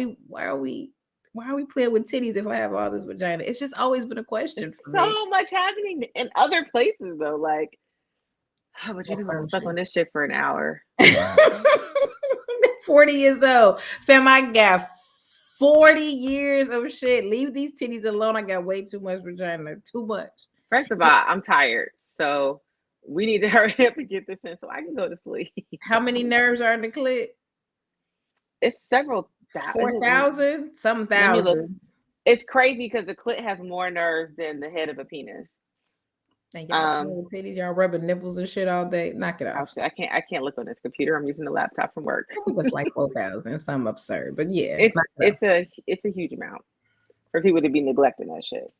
we Why are we playing with titties if I have all this vagina? It's just always been a question There's for me. so much happening in other places though. Like, oh, but you just got stuck on this shit for an hour. 40 years old. Fam, I got 40 years of shit. Leave these titties alone. I got way too much vagina. Too much. First of all, I'm tired. So we need to hurry up and get this in so I can go to sleep. How many nerves are in the clit? It's several thousand. 4,000? Some thousand. It's crazy because the clit has more nerves than the head of a penis. And y'all playing with titties, y'all rubbing nipples and shit all day. Knock it off. I can't look on this computer. I'm using the laptop from work. I think it's like 4,000, something absurd. But yeah, it's a huge amount for people to be neglecting that shit.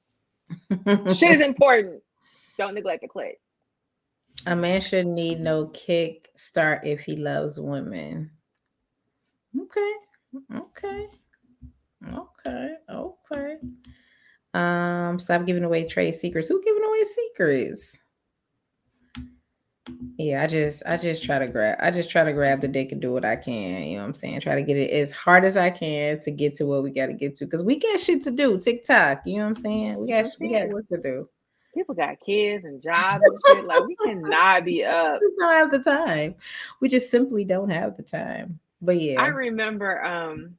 Shit is important. Don't neglect the clit. A man shouldn't need no kick start if he loves women. Okay. Stop giving away trade secrets. Who giving away secrets? Yeah, I just try to grab the dick and do what I can. You know what I'm saying? Try to get it as hard as I can to get to what we got to get to, because we got shit to do. TikTok, you know what I'm saying? We got work to do. People got kids and jobs and shit. Like, we cannot be up. We just don't have the time. We just simply don't have the time. But yeah, I remember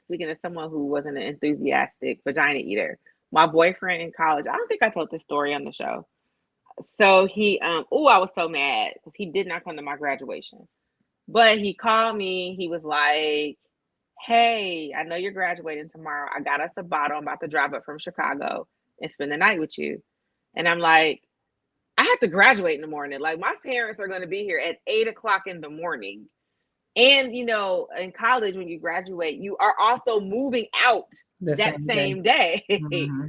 speaking of someone who wasn't an enthusiastic vagina eater. My boyfriend in college, I don't think I told this story on the show. So he, I was so mad because he did not come to my graduation. But he called me. He was like, hey, I know you're graduating tomorrow. I got us a bottle. I'm about to drive up from Chicago and spend the night with you. And I'm like, I have to graduate in the morning. Like, my parents are going to be here at 8:00 in the morning. And, you know, in college, when you graduate, you are also moving out that same day. Mm-hmm.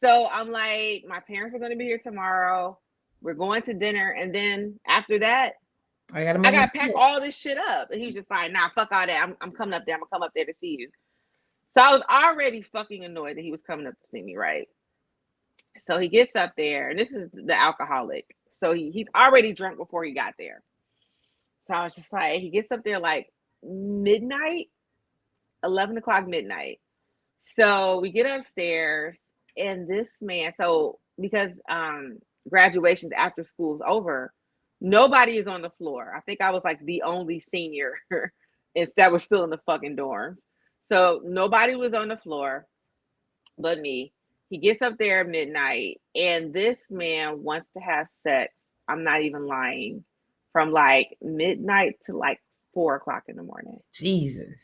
So I'm like, my parents are going to be here tomorrow. We're going to dinner. And then after that, I got to pack all this shit up. And he's just like, nah, fuck all that. I'm coming up there. I'm going to come up there to see you. So I was already fucking annoyed that he was coming up to see me, right? So he gets up there, and this is the alcoholic. So he's already drunk before he got there. So I was just like, he gets up there like midnight, 11:00 midnight. So we get upstairs, and this man, so because graduation's after school's over, nobody is on the floor. I think I was like the only senior that was still in the fucking dorm. So nobody was on the floor but me. He gets up there at midnight, and this man wants to have sex. I'm not even lying. From like midnight to like 4:00 in the morning. Jesus.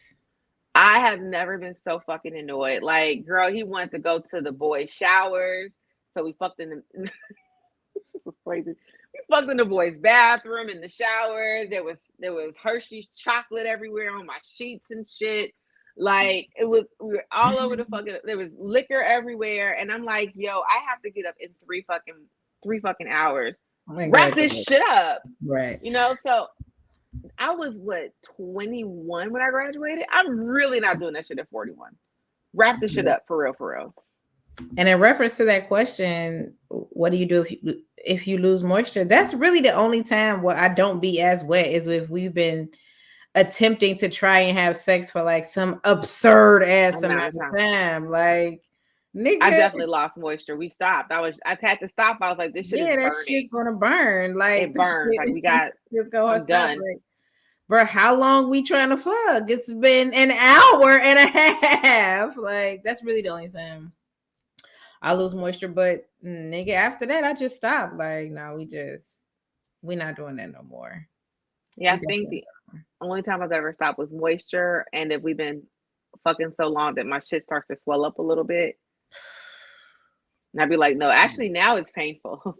I have never been so fucking annoyed. Like, girl, he wanted to go to the boys' showers. So we fucked in the it was crazy. We fucked in the boys' bathroom, in the showers. There was Hershey's chocolate everywhere on my sheets and shit. Like, we were all over the fucking, there was liquor everywhere. And I'm like, yo, I have to get up in three fucking hours. Wrap this shit up. Right. You know, so I was 21 when I graduated. I'm really not doing that shit at 41. Wrap this shit up for real. And in reference to that question, what do you do if you lose moisture? That's really the only time where I don't be as wet is if we've been attempting to try and have sex for like some absurd ass amount of time. Like, nigga, I definitely lost moisture. We stopped. I had to stop. I was like, this shit is burning. That shit's gonna burn. Like, it burns. Like, we got just go and done. Like, bro, how long we trying to fuck? It's been an hour and a half. Like, that's really the only time I lose moisture. But nigga, after that, I just stopped. Like, no, we're not doing that no more. Yeah, I think the only time I've ever stopped was moisture, and if we've been fucking so long that my shit starts to swell up a little bit. And I'd be like, no, actually now it's painful.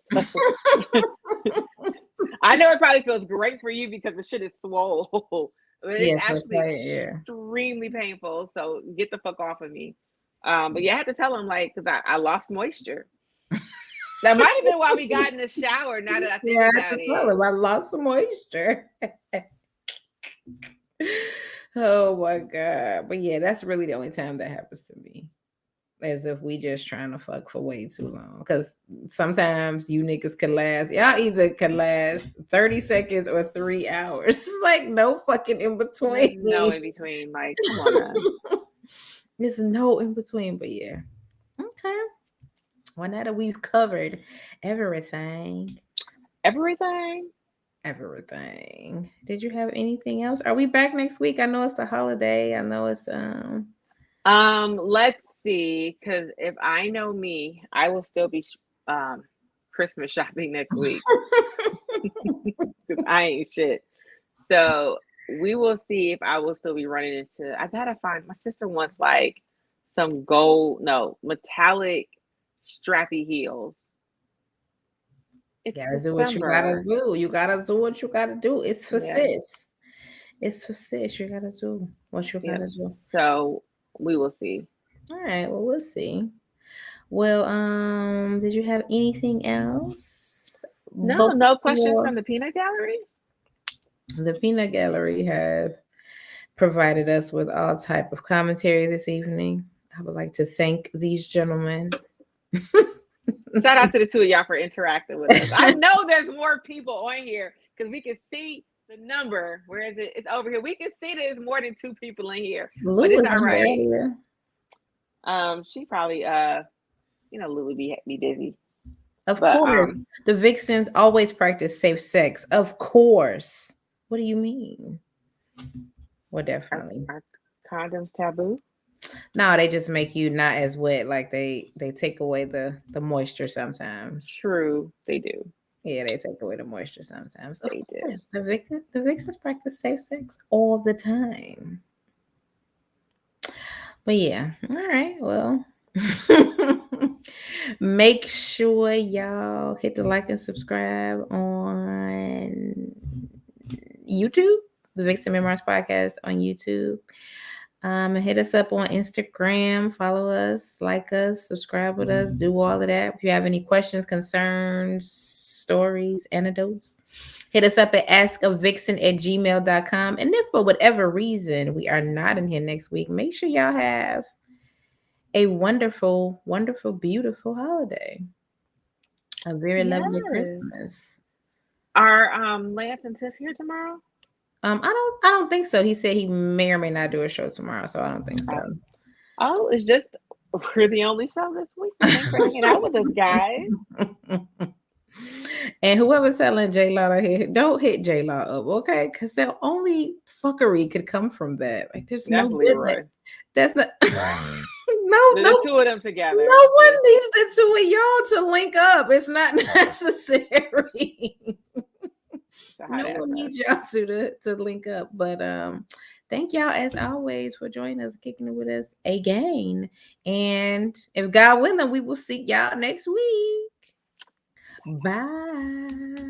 I know it probably feels great for you because the shit is swole. But it's actually extremely painful. So get the fuck off of me. But yeah, I had to tell him, like, because I lost moisture. That might have been why we got in the shower. Now that I think about it. Tell him I lost some moisture. Oh my God. But yeah, that's really the only time that happens to me. As if we just trying to fuck for way too long. Because sometimes you niggas can last. Y'all either can last 30 seconds or 3 hours. It's like no fucking in between. No in between. Like, come on. There's no in between, but yeah. Okay. Well, now that we've covered everything, Everything. everything. Did you have anything else? Are we back next week? I know it's the holiday. I know it's Let's see, because if I know me, I will still be Christmas shopping next week because I ain't shit. So we will see if I will still be running into. I gotta find. My sister wants like some gold, no, metallic strappy heels. It's gotta do what you gotta December. do. You gotta do what you gotta do. It's for Yeah. sis. It's for sis. You gotta do what you Yep. gotta do. So we will see. All right. Well, we'll see. Well, did you have anything else No, no questions before from the peanut gallery. the peanut gallery have provided us with all type of commentary this evening? I would like to thank these gentlemen. Shout out to the two of y'all for interacting with us. I know there's more people on here because we can see the number. Where is it? It's over here. We can see there's more than two people in here, but Lou it's was all in here right. earlier. She probably Lily be busy. Of But course, the Vixens always practice safe sex. Of course. What do you mean? Well, definitely. are condoms taboo? No, they just make you not as wet. Like they take away the moisture sometimes. True, they do. Yeah, they take away the moisture sometimes. Of They do. course, the Vixens practice safe sex all the time. But yeah, all right. Well, make sure y'all hit the like and subscribe on YouTube, the Vixen Memoirs podcast on YouTube. And hit us up on Instagram, follow us, like us, subscribe with us, do all of that. If you have any questions, concerns, stories, anecdotes, hit us up at askavixen@gmail.com. And if for whatever reason we are not in here next week, make sure y'all have a wonderful, wonderful, beautiful holiday. A very lovely Yes. Christmas. Are Lance and Tiff here tomorrow? I don't think so. He said he may or may not do a show tomorrow, so I don't think so. Oh, it's just we're the only show this week. Thanks for hanging out with us, guys. And whoever's telling J Law to hit, don't hit J Law up, okay? Because the only fuckery could come from that. Like, there's no That's good. Leroy. That's not. The No, two of them together. no one needs the two of y'all to link up. It's not necessary. No one needs y'all to link up. But thank y'all as always for joining us, kicking it with us again. And if God willing, we will see y'all next week. Bye.